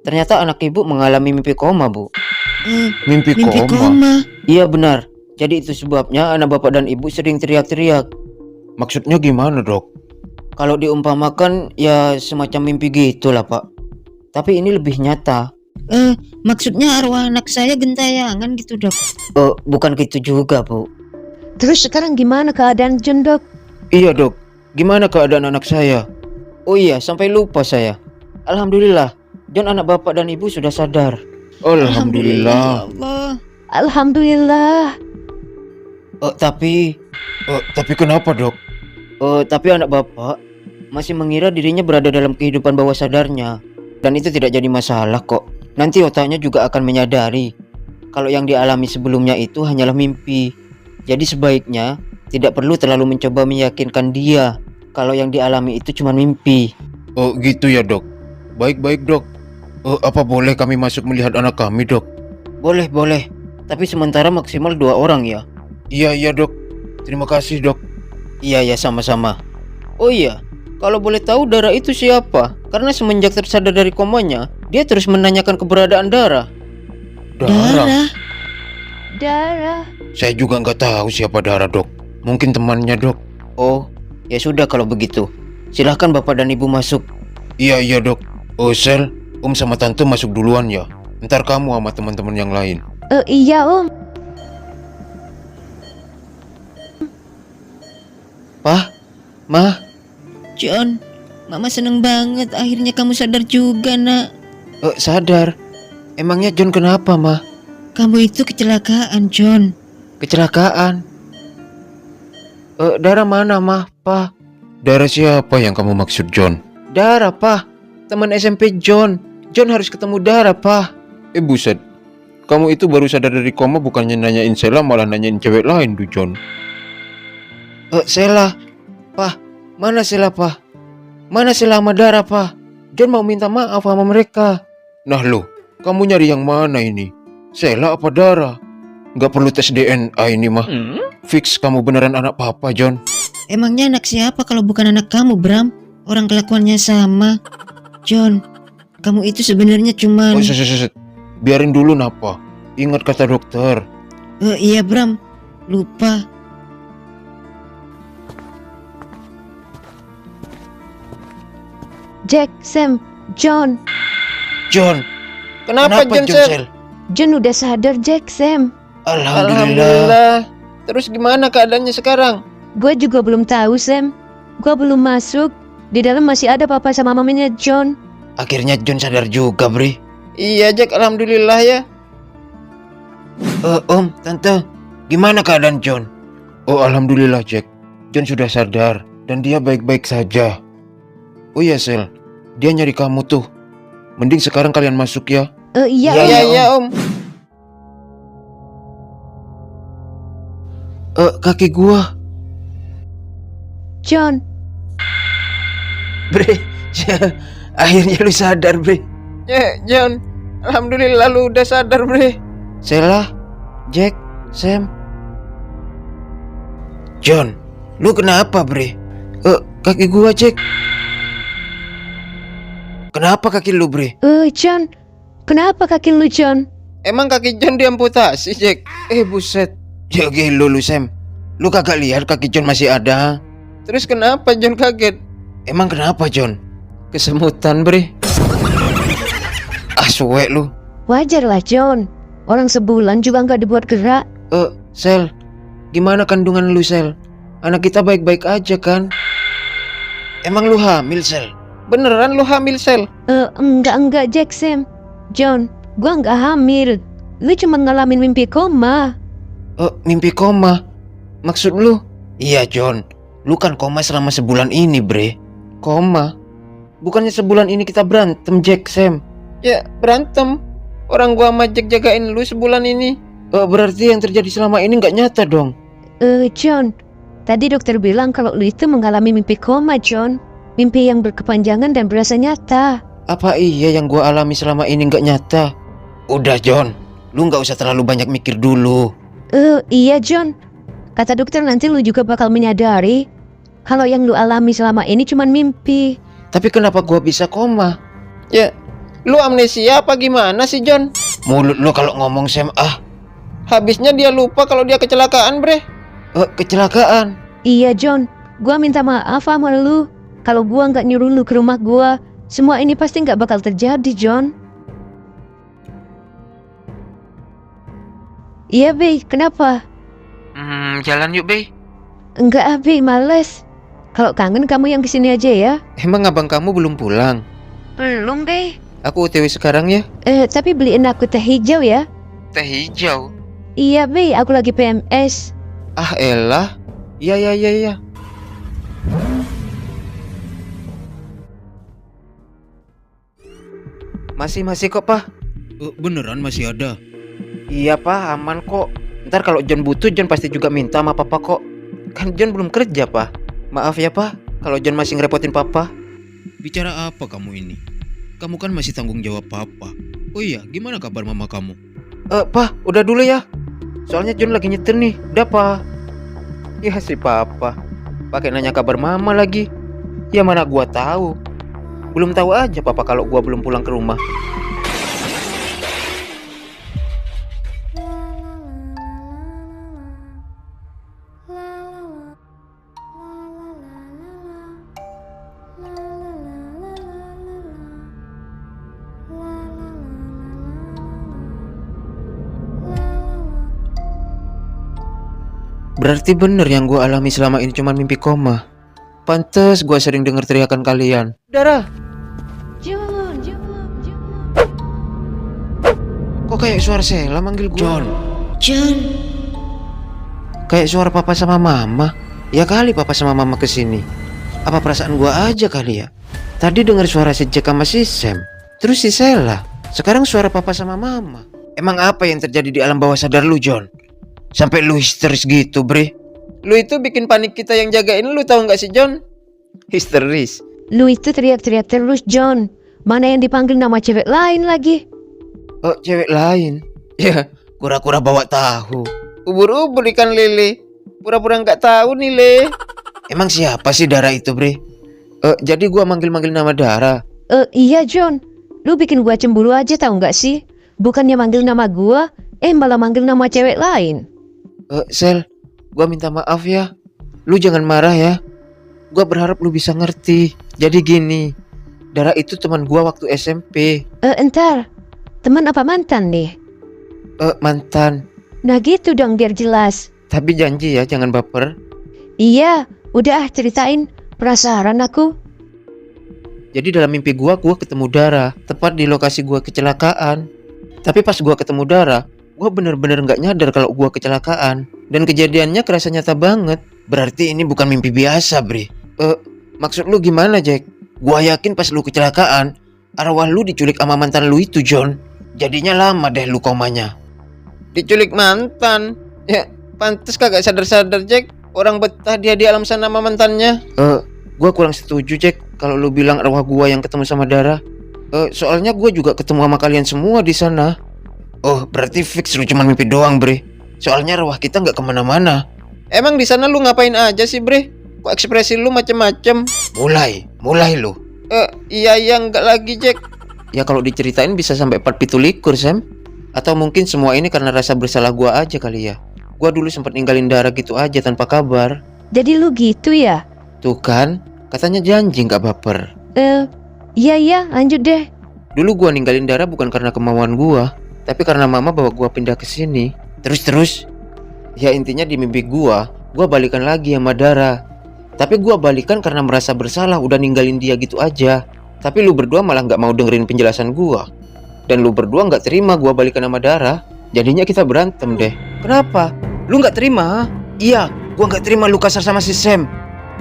ternyata anak ibu mengalami mimpi koma, Bu. Mimpi koma? Iya benar. Jadi itu sebabnya anak bapak dan ibu sering teriak-teriak. Maksudnya gimana, Dok? Kalau diumpamakan ya semacam mimpi gitulah, Pak. Tapi ini lebih nyata. Maksudnya arwah anak saya gentayangan gitu, Dok? Bukan gitu juga, Bu. Terus sekarang gimana keadaan John, Dok? Iya, Dok. Gimana keadaan anak saya? Oh iya, sampai lupa saya. Alhamdulillah, John anak bapak dan ibu sudah sadar. Alhamdulillah. Allah. Alhamdulillah. Tapi Kenapa, Dok? tapi anak bapak masih mengira dirinya berada dalam kehidupan bawah sadarnya. Dan itu tidak jadi masalah kok. Nanti otaknya juga akan menyadari kalau yang dialami sebelumnya itu hanyalah mimpi. Jadi sebaiknya tidak perlu terlalu mencoba meyakinkan dia kalau yang dialami itu cuma mimpi. Oh gitu ya, Dok. Baik-baik, Dok. Apa boleh kami masuk melihat anak kami, Dok? Boleh. Tapi sementara maksimal 2 orang ya. Iya, Dok. Terima kasih, Dok. Iya, sama-sama. Oh iya, kalau boleh tahu Dara itu siapa? Karena semenjak tersadar dari komanya, dia terus menanyakan keberadaan Dara. Dara. Saya juga nggak tahu siapa Dara, Dok. Mungkin temannya, Dok. Oh, ya sudah kalau begitu. Silahkan bapak dan ibu masuk. Iya, Dok. Sel, Om sama Tante masuk duluan ya. Ntar kamu sama teman-teman yang lain. Iya, Om. Pah, Ma, John, Mama seneng banget akhirnya kamu sadar juga, Nak. sadar. Emangnya John kenapa, Ma? Kamu itu kecelakaan, John. Kecelakaan? Dara mana, Ma? Pa? Dara siapa yang kamu maksud, John? Dara, Pa. Teman SMP John. John harus ketemu Dara, Pa. Buset. Kamu itu baru sadar dari koma bukannya nanyain Sela malah nanyain cewek lain, Du, John. Sela. Pa, mana Sela, Pa? Mana Sela sama Dara, Pa? John mau minta maaf sama mereka. Nah lo, kamu nyari yang mana ini? Sela apa Dara? Nggak perlu tes DNA ini mah. Fix kamu beneran anak papa, John. Emangnya anak siapa kalau bukan anak kamu, Bram? Orang kelakuannya sama. John, kamu itu sebenarnya cuman... Biarin dulu napa. Ingat kata dokter. Iya, Bram. Lupa. Jack, Sam, John. John, Kenapa, John, Sel? John udah sadar Jack, Sam. Alhamdulillah. Terus gimana keadaannya sekarang? Gue juga belum tahu, Sam. Gue belum masuk. Di dalam masih ada papa sama mamanya John. Akhirnya John sadar juga, Bre. Iya, Jack, alhamdulillah ya. Om, Tante, gimana keadaan John? Oh, alhamdulillah, Jack. John sudah sadar dan dia baik-baik saja. Oh iya, Sel. Dia nyari kamu tuh. Mending sekarang kalian masuk ya. Iya, Iya, Om. iya, Om. Kaki gua. John. Bre, akhirnya lu sadar, Bre. Ya, John. Alhamdulillah lu udah sadar, Bre. Sela, Jack, Sam. John, lu kenapa, Bre? Kaki gua, Jack. Kenapa kaki lu, Bre? John. Kenapa kaki lu, John? Emang kaki John diamputasi, Jack? Buset. Ya gelo lu, Sam. Lu kagak lihat kaki John masih ada? Terus kenapa John kaget? Emang kenapa, John? Kesemutan, Bre. Ah, suwe lu. Wajar lah, John. Orang sebulan juga nggak dibuat gerak. Sel. Gimana kandungan lu, Sel? Anak kita baik-baik aja kan? Emang lu hamil, Sel? Beneran lu hamil, Sel? Enggak, Jack, Sam. John, gua nggak hamil. Lu cuma ngalamin mimpi koma. Mimpi koma. Maksud lu? Iya, John. Lu kan koma selama sebulan ini, Bre. Koma? Bukannya sebulan ini kita berantem, Jack, Sam? Ya, berantem. Orang gua sama Jack jagain lu sebulan ini. Berarti yang terjadi selama ini nggak nyata dong? John, tadi dokter bilang kalau lu itu mengalami mimpi koma, John. Mimpi yang berkepanjangan dan berasa nyata. Apa iya yang gua alami selama ini nggak nyata? Udah, John. Lu nggak usah terlalu banyak mikir dulu. Iya, John. Kata dokter nanti lu juga bakal menyadari kalau yang lu alami selama ini cuma mimpi. Tapi kenapa gua bisa koma? Ya, lu amnesia apa gimana sih, John? Mulut lu kalau ngomong, Sam, Habisnya dia lupa kalau dia kecelakaan, Bre. Kecelakaan? Iya, John. Gua minta maaf sama lu. Kalau gua nggak nyuruh lu ke rumah gua, semua ini pasti nggak bakal terjadi, John. Iya, Bey. Kenapa? Jalan yuk, Be. Enggak, Bey. Males. Kalau kangen kamu yang kesini aja ya. Emang abang kamu belum pulang? Belum, Bey. Aku OTW sekarang ya. Tapi beliin aku teh hijau ya. Teh hijau? Iya, Bey. Aku lagi PMS. Ah, elah. Iya. Masih kok, Pak. Beneran masih ada? Iya, Pak, aman kok. Ntar kalau John butuh, John pasti juga minta sama Papa kok. Kan John belum kerja, Pak. Maaf ya, Pak, kalau John masih ngerepotin Papa. Bicara apa kamu ini? Kamu kan masih tanggung jawab papa. Oh iya, gimana kabar mama kamu? Pak, udah dulu ya. Soalnya John lagi nyetir nih. Udah, Pak. Ya si Papa. Pakai nanya kabar mama lagi. Ya mana gua tahu. Belum tahu aja Papa kalau gua belum pulang ke rumah. Berarti bener yang gue alami selama ini cuma mimpi koma. Pantes gue sering denger teriakan kalian. Dara, John. kok kayak suara Sela manggil gue? John. Kayak suara papa sama mama. Ya kali papa sama mama kesini. Apa perasaan gue aja kali ya? Tadi denger suara si Jack sama si Sam. Terus si Sela. Sekarang suara papa sama mama. Emang apa yang terjadi di alam bawah sadar lu, John? Sampai lu histeris gitu, Bre. Lu itu bikin panik kita yang jagain lu, tahu nggak sih, John? Histeris. Lu itu teriak-teriak terus, John. Mana yang dipanggil nama cewek lain lagi? Oh, cewek lain. Ya, Kura-kura bawa tahu. ubur-ubur ikan lele. Pura-pura nggak tahu nih, Le. Emang siapa sih Dara itu, Bre? Jadi gua manggil-manggil nama Dara. Iya, John. Lu bikin gua cemburu aja tahu nggak sih? Bukannya manggil nama gua, malah manggil nama cewek lain. Sel, gua minta maaf ya. Lu jangan marah ya. Gua berharap lu bisa ngerti. Jadi gini, Dara itu teman gua waktu SMP. Entar. Teman apa mantan nih? Mantan. Nah gitu dong biar jelas. Tapi janji ya jangan baper. Iya, udah ceritain. Penasaran aku. Jadi dalam mimpi gua ketemu Dara, tepat di lokasi gua kecelakaan. Tapi pas gua ketemu Dara, gua bener-bener nggak nyadar kalau gua kecelakaan. Dan kejadiannya kerasa nyata banget. Berarti ini bukan mimpi biasa, Bre. Maksud lu gimana, Jack? Gua yakin pas lu kecelakaan, arwah lu diculik sama mantan lu itu, John. Jadinya lama deh lu komanya. Diculik mantan? Ya, pantes kagak sadar-sadar, Jack. Orang betah dia di alam sana sama mantannya. Gua kurang setuju, Jack, kalau lu bilang arwah gua yang ketemu sama Dara. Soalnya gua juga ketemu sama kalian semua di sana. Oh, berarti fix lu cuma mimpi doang, Bre. Soalnya arwah kita nggak kemana-mana. Emang di sana lu ngapain aja sih, Bre? Kok ekspresi lu macem-macem? Mulai lu. Iya enggak lagi, Jack. Ya kalau diceritain bisa sampai 4 likur, Sam. Atau mungkin semua ini karena rasa bersalah gua aja kali ya. Gua dulu sempat ninggalin Dara gitu aja tanpa kabar. Jadi lu gitu ya? Tuh kan, katanya janji nggak baper. Iya, lanjut deh. Dulu gua ninggalin Dara bukan karena kemauan gua, tapi karena mama bawa gua pindah ke sini. Terus? Ya intinya di mimpi gua balikan lagi sama Dara. Tapi gua balikan karena merasa bersalah udah ninggalin dia gitu aja. Tapi lu berdua malah nggak mau dengerin penjelasan gua. Dan lu berdua nggak terima gua balikan sama Dara. Jadinya kita berantem deh. Kenapa? Lu nggak terima? Iya, gua nggak terima lu kasar sama si Sam.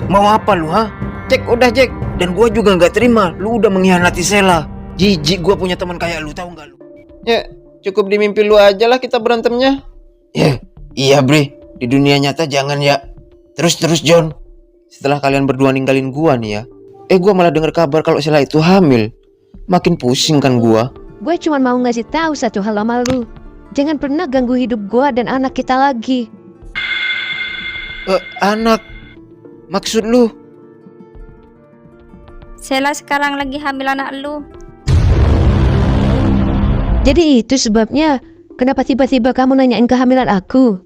Mau apa lu, ha? Jack, udah Jack. Dan gua juga nggak terima lu udah mengkhianati Sela. Jijik gua punya teman kayak lu, tahu nggak lu? Ya, cukup di mimpi lu aja lah kita berantemnya. Ya, iya Bre. Di dunia nyata jangan ya. Terus John. Setelah kalian berdua ninggalin gua nih ya, gua malah denger kabar kalau Sela itu hamil. Makin pusing kan gua. Gue cuma mau ngasih tahu satu hal sama lu. Jangan pernah ganggu hidup gue dan anak kita lagi. Anak? Maksud lu? Sela sekarang lagi hamil anak lu. Jadi itu sebabnya kenapa tiba-tiba kamu nanyain kehamilan aku?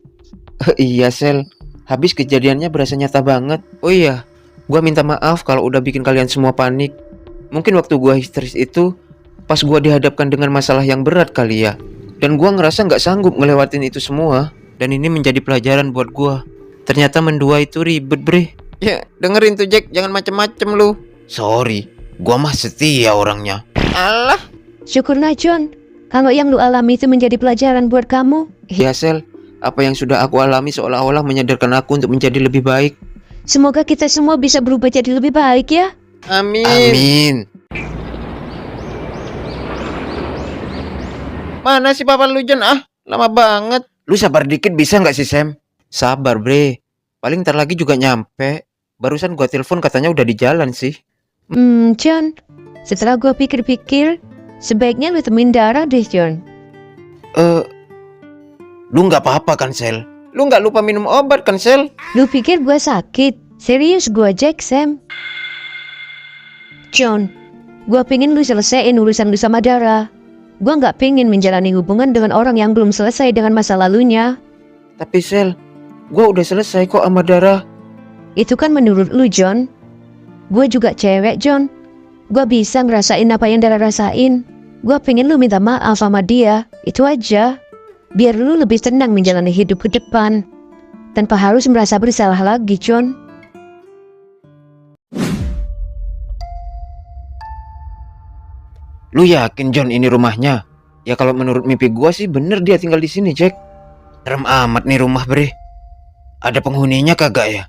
Iya Sel, habis kejadiannya berasa nyata banget. Oh iya, gua minta maaf kalau udah bikin kalian semua panik. Mungkin waktu gua histeris itu pas gua dihadapkan dengan masalah yang berat kali ya. Dan gua ngerasa nggak sanggup ngelewatin itu semua. Dan ini menjadi pelajaran buat gua. Ternyata mendua itu ribet, Bre. Ya, dengerin tuh Jack, jangan macem-macem lu. Sorry, gua mah setia orangnya. Alah. Syukurlah John, kalau yang lu alami itu menjadi pelajaran buat kamu. Ya Sel, apa yang sudah aku alami seolah-olah menyadarkan aku untuk menjadi lebih baik. Semoga kita semua bisa berubah jadi lebih baik ya. Amin. Mana sih papa lu John? Lama banget. Lu sabar dikit bisa nggak sih Sam? Sabar Bre, paling ntar lagi juga nyampe. Barusan gua telepon katanya udah di jalan sih. John, setelah gua pikir-pikir, sebaiknya lu temuin Dara deh John. Lu nggak apa-apa kan Sel? Lu nggak lupa minum obat kan Sel? Lu pikir gua sakit? Serius gua Jack Sam. John, gua pengen lu selesaiin urusan lu sama Dara. Gua nggak pengen menjalani hubungan dengan orang yang belum selesai dengan masa lalunya. Tapi Sel, gua udah selesai kok sama Dara. Itu kan menurut lu John. Gua juga cewek John. Gua bisa ngerasain apa yang Dara rasain. Gua pengen lu minta maaf sama dia. Itu aja. Biar lu lebih tenang menjalani hidup ke depan. Tanpa harus merasa bersalah lagi John. Lu yakin John ini rumahnya? Ya kalau menurut mimpi gua sih bener dia tinggal di sini Jack. Serem amat nih rumah Bre. Ada penghuninya kagak ya?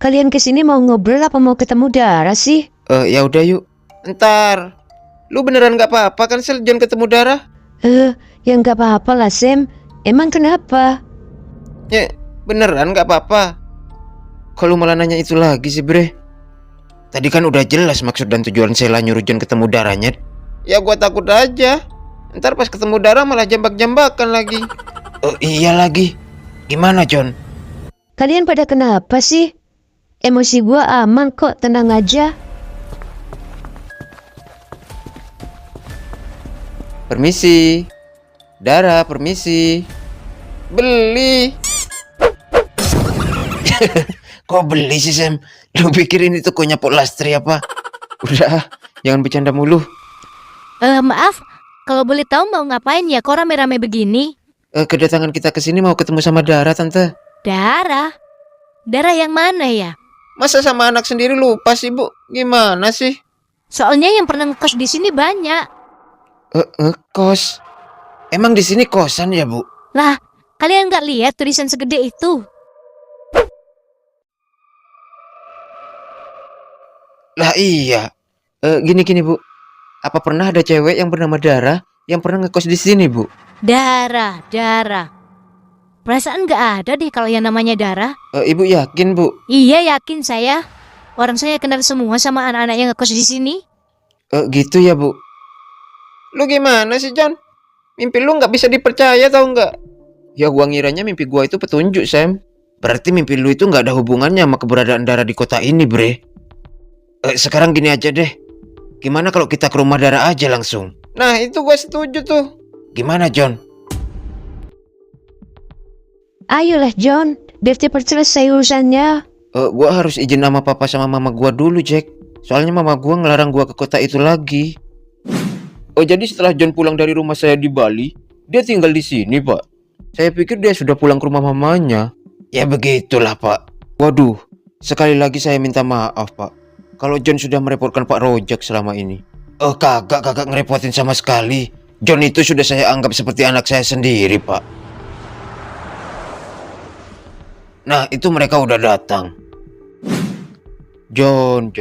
Kalian kesini mau ngobrol apa mau ketemu Dara sih? Ya udah yuk. Ntar. Lu beneran nggak apa-apa kan Sel John ketemu Dara? Ya nggak apa-apa lah Sam. Emang kenapa? Ya beneran nggak apa-apa. Kalau malah nanya itu lagi sih Bre. Tadi kan udah jelas maksud dan tujuan Sela nyuruh John ketemu Daranya. Ya gua takut aja. Ntar pas ketemu Dara malah jambak-jambakan lagi. Oh iya lagi. Gimana John? Kalian pada kenapa sih? Emosi gua aman kok, tenang aja. Permisi. Dara, permisi. Beli. Kok beli sih Sam? Lu pikir ini tokonya Pok Lastri apa? Udah, jangan bercanda mulu. Maaf, Kalau boleh tahu mau ngapain ya kok rame-rame begini? Kedatangan kita ke sini mau ketemu sama Dara, Tante. Dara? Dara yang mana ya? Masa sama anak sendiri lupa sih, Bu? Gimana sih? Soalnya yang pernah ngekos di sini banyak. Kos. Emang di sini kosan ya, Bu? Lah, kalian nggak lihat tulisan segede itu? Lah iya. Gini, Bu. Apa pernah ada cewek yang bernama Dara yang pernah ngekos di sini, Bu? Dara. Perasaan nggak ada deh kalau yang namanya Dara. Ibu yakin, Bu? Iya, yakin saya. Orang saya kenal semua sama anak-anak yang ngekos di sini. Gitu ya, Bu. Lu gimana sih, John? Mimpi lu nggak bisa dipercaya tau nggak? Ya gua ngiranya mimpi gua itu petunjuk, Sam. Berarti mimpi lu itu nggak ada hubungannya sama keberadaan Dara di kota ini, Bre. Sekarang gini aja deh. Gimana kalau kita ke rumah Dara aja langsung? Nah, itu gua setuju tuh. Gimana, John? Ayolah John, biar cepat selesai urusannya. Gua harus izin sama papa sama mama gua dulu, Jack. Soalnya mama gua ngelarang gua ke kota itu lagi. Jadi setelah John pulang dari rumah saya di Bali, dia tinggal di sini, Pak. Saya pikir dia sudah pulang ke rumah mamanya. Ya begitulah, Pak. Waduh, sekali lagi saya minta maaf, Pak. Kalau John sudah merepotkan Pak Rojak selama ini. Kagak ngerepotin sama sekali. John itu sudah saya anggap seperti anak saya sendiri, Pak. Nah, itu mereka udah datang. John.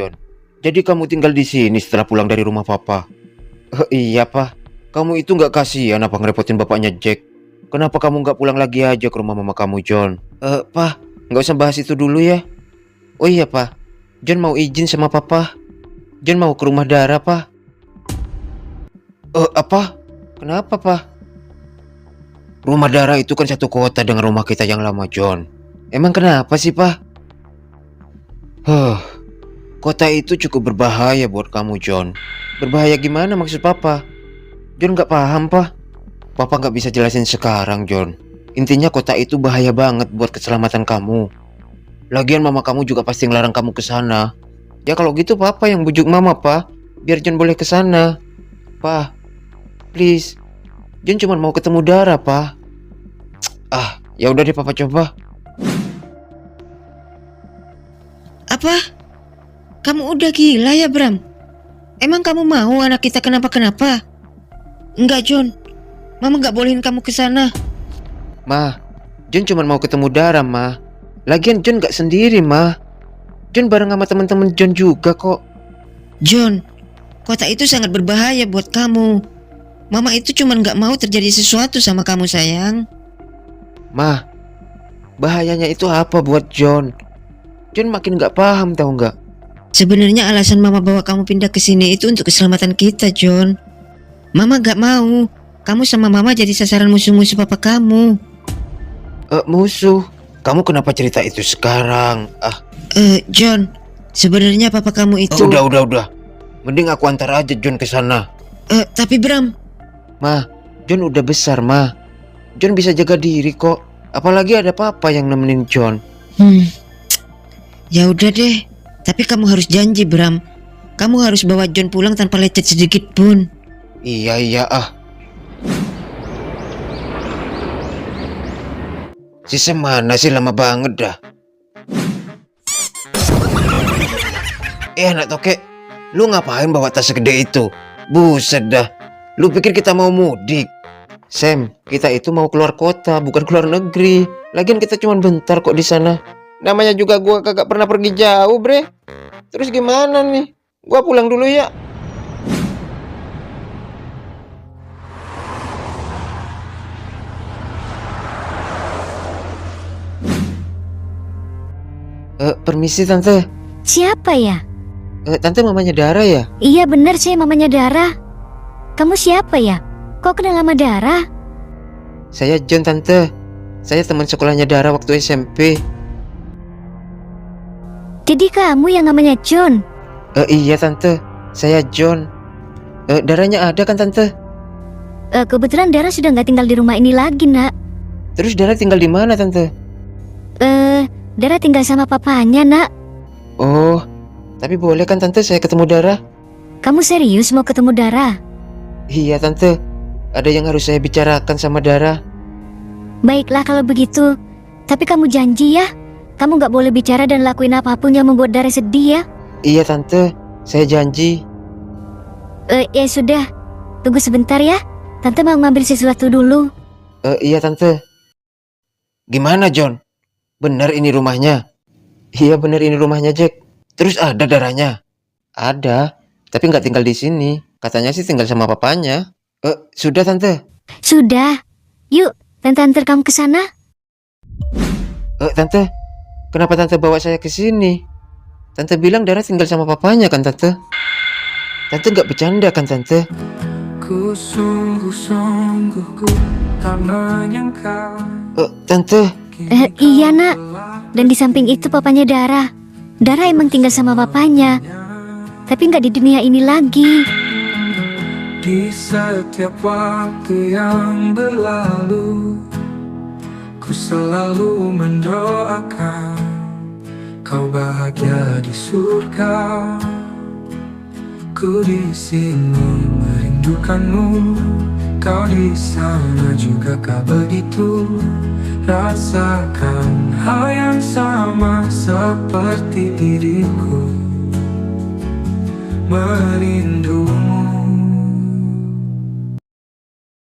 Jadi kamu tinggal di sini setelah pulang dari rumah papa? Iya, Pak. Kamu itu nggak kasihan apa ngerepotin bapaknya Jack? Kenapa kamu nggak pulang lagi aja ke rumah mama kamu, John? Pak, nggak usah bahas itu dulu ya. Oh iya, Pak. John mau izin sama papa. John mau ke rumah Dara, Pak. Apa? Kenapa, Pak? Rumah Dara itu kan satu kota dengan rumah kita yang lama, John. Emang kenapa sih, Pak? Kota itu cukup berbahaya buat kamu, John. Berbahaya gimana maksud Papa? John nggak paham, Pak. Papa nggak bisa jelasin sekarang, John. Intinya kota itu bahaya banget buat keselamatan kamu. Lagian mama kamu juga pasti ngelarang kamu ke sana. Ya kalau gitu Papa yang bujuk mama, Pak. Biar John boleh ke sana. Pak, please. John cuma mau ketemu Dara, Pak. Ya udah deh, Papa coba. Apa? Kamu udah gila ya, Bram? Emang kamu mau anak kita kenapa-kenapa? Enggak, John. Mama nggak bolehin kamu ke sana. Ma, John cuma mau ketemu Dara, Ma. Lagian John nggak sendiri, Ma. John bareng sama teman-teman John juga kok. John, kota itu sangat berbahaya buat kamu. Mama itu cuma nggak mau terjadi sesuatu sama kamu, sayang. Ma, bahayanya itu apa buat John? John makin nggak paham, tahu nggak? Sebenarnya alasan Mama bawa kamu pindah ke sini itu untuk keselamatan kita, John. Mama nggak mau kamu sama Mama jadi sasaran musuh-musuh papa kamu. Musuh? Kamu kenapa cerita itu sekarang? John, sebenarnya papa kamu itu... Udah. Mending aku antar aja John ke sana. Tapi Bram... Ma, John udah besar, Ma. John bisa jaga diri kok. Apalagi ada papa yang nemenin John. Ya udah deh. Tapi kamu harus janji, Bram. Kamu harus bawa John pulang tanpa lecet sedikit pun. Iya. Si Sam mana sih, lama banget dah. Anak tokek, lu ngapain bawa tas segede itu? Buset dah. Lu pikir kita mau mudik? Sam, kita itu mau keluar kota, bukan keluar negeri. Lagian kita cuma bentar kok di sana. Namanya juga gua kagak pernah pergi jauh, bre. Terus gimana nih? Gua pulang dulu ya. Permisi Tante. Siapa ya? Tante mamanya Dara ya? Iya benar, saya mamanya Dara. Kamu siapa ya? Kok kenal sama Dara? Saya John, Tante. Saya teman sekolahnya Dara waktu SMP. Jadi kamu yang namanya John? Iya Tante, saya John. Daranya ada kan Tante? Kebetulan Dara sudah nggak tinggal di rumah ini lagi, Nak. Terus Dara tinggal di mana Tante? Dara tinggal sama papanya, Nak. Oh, tapi boleh kan Tante saya ketemu Dara? Kamu serius mau ketemu Dara? Iya Tante, Ada yang harus saya bicarakan sama Dara. Baiklah kalau begitu. Tapi kamu janji ya, kamu gak boleh bicara dan lakuin apapun yang membuat Dara sedih ya. Iya Tante, saya janji. Ya sudah, tunggu sebentar ya. Tante mau ngambil sesuatu dulu. Iya Tante. Gimana John? Benar ini rumahnya? Iya benar ini rumahnya Jack. Terus ada darahnya? Ada, tapi nggak tinggal di sini. Katanya sih tinggal sama papanya. Sudah Tante. Sudah, yuk Tante antar kamu ke sana. Tante, kenapa Tante bawa saya ke sini? Tante bilang Dara tinggal sama papanya kan Tante? Tante nggak bercanda kan Tante? Ku sungguh-sungguh ku tak menyangka. Tante, Iya nak, dan di samping itu papanya Dara. Dara emang tinggal sama papanya, tapi nggak di dunia ini lagi. Di setiap waktu yang berlalu, ku selalu mendoakan kau bahagia di surga. Ku di sini merindukanmu, kau di sana juga kau begitu. Rasakan hal yang sama seperti diriku, merindu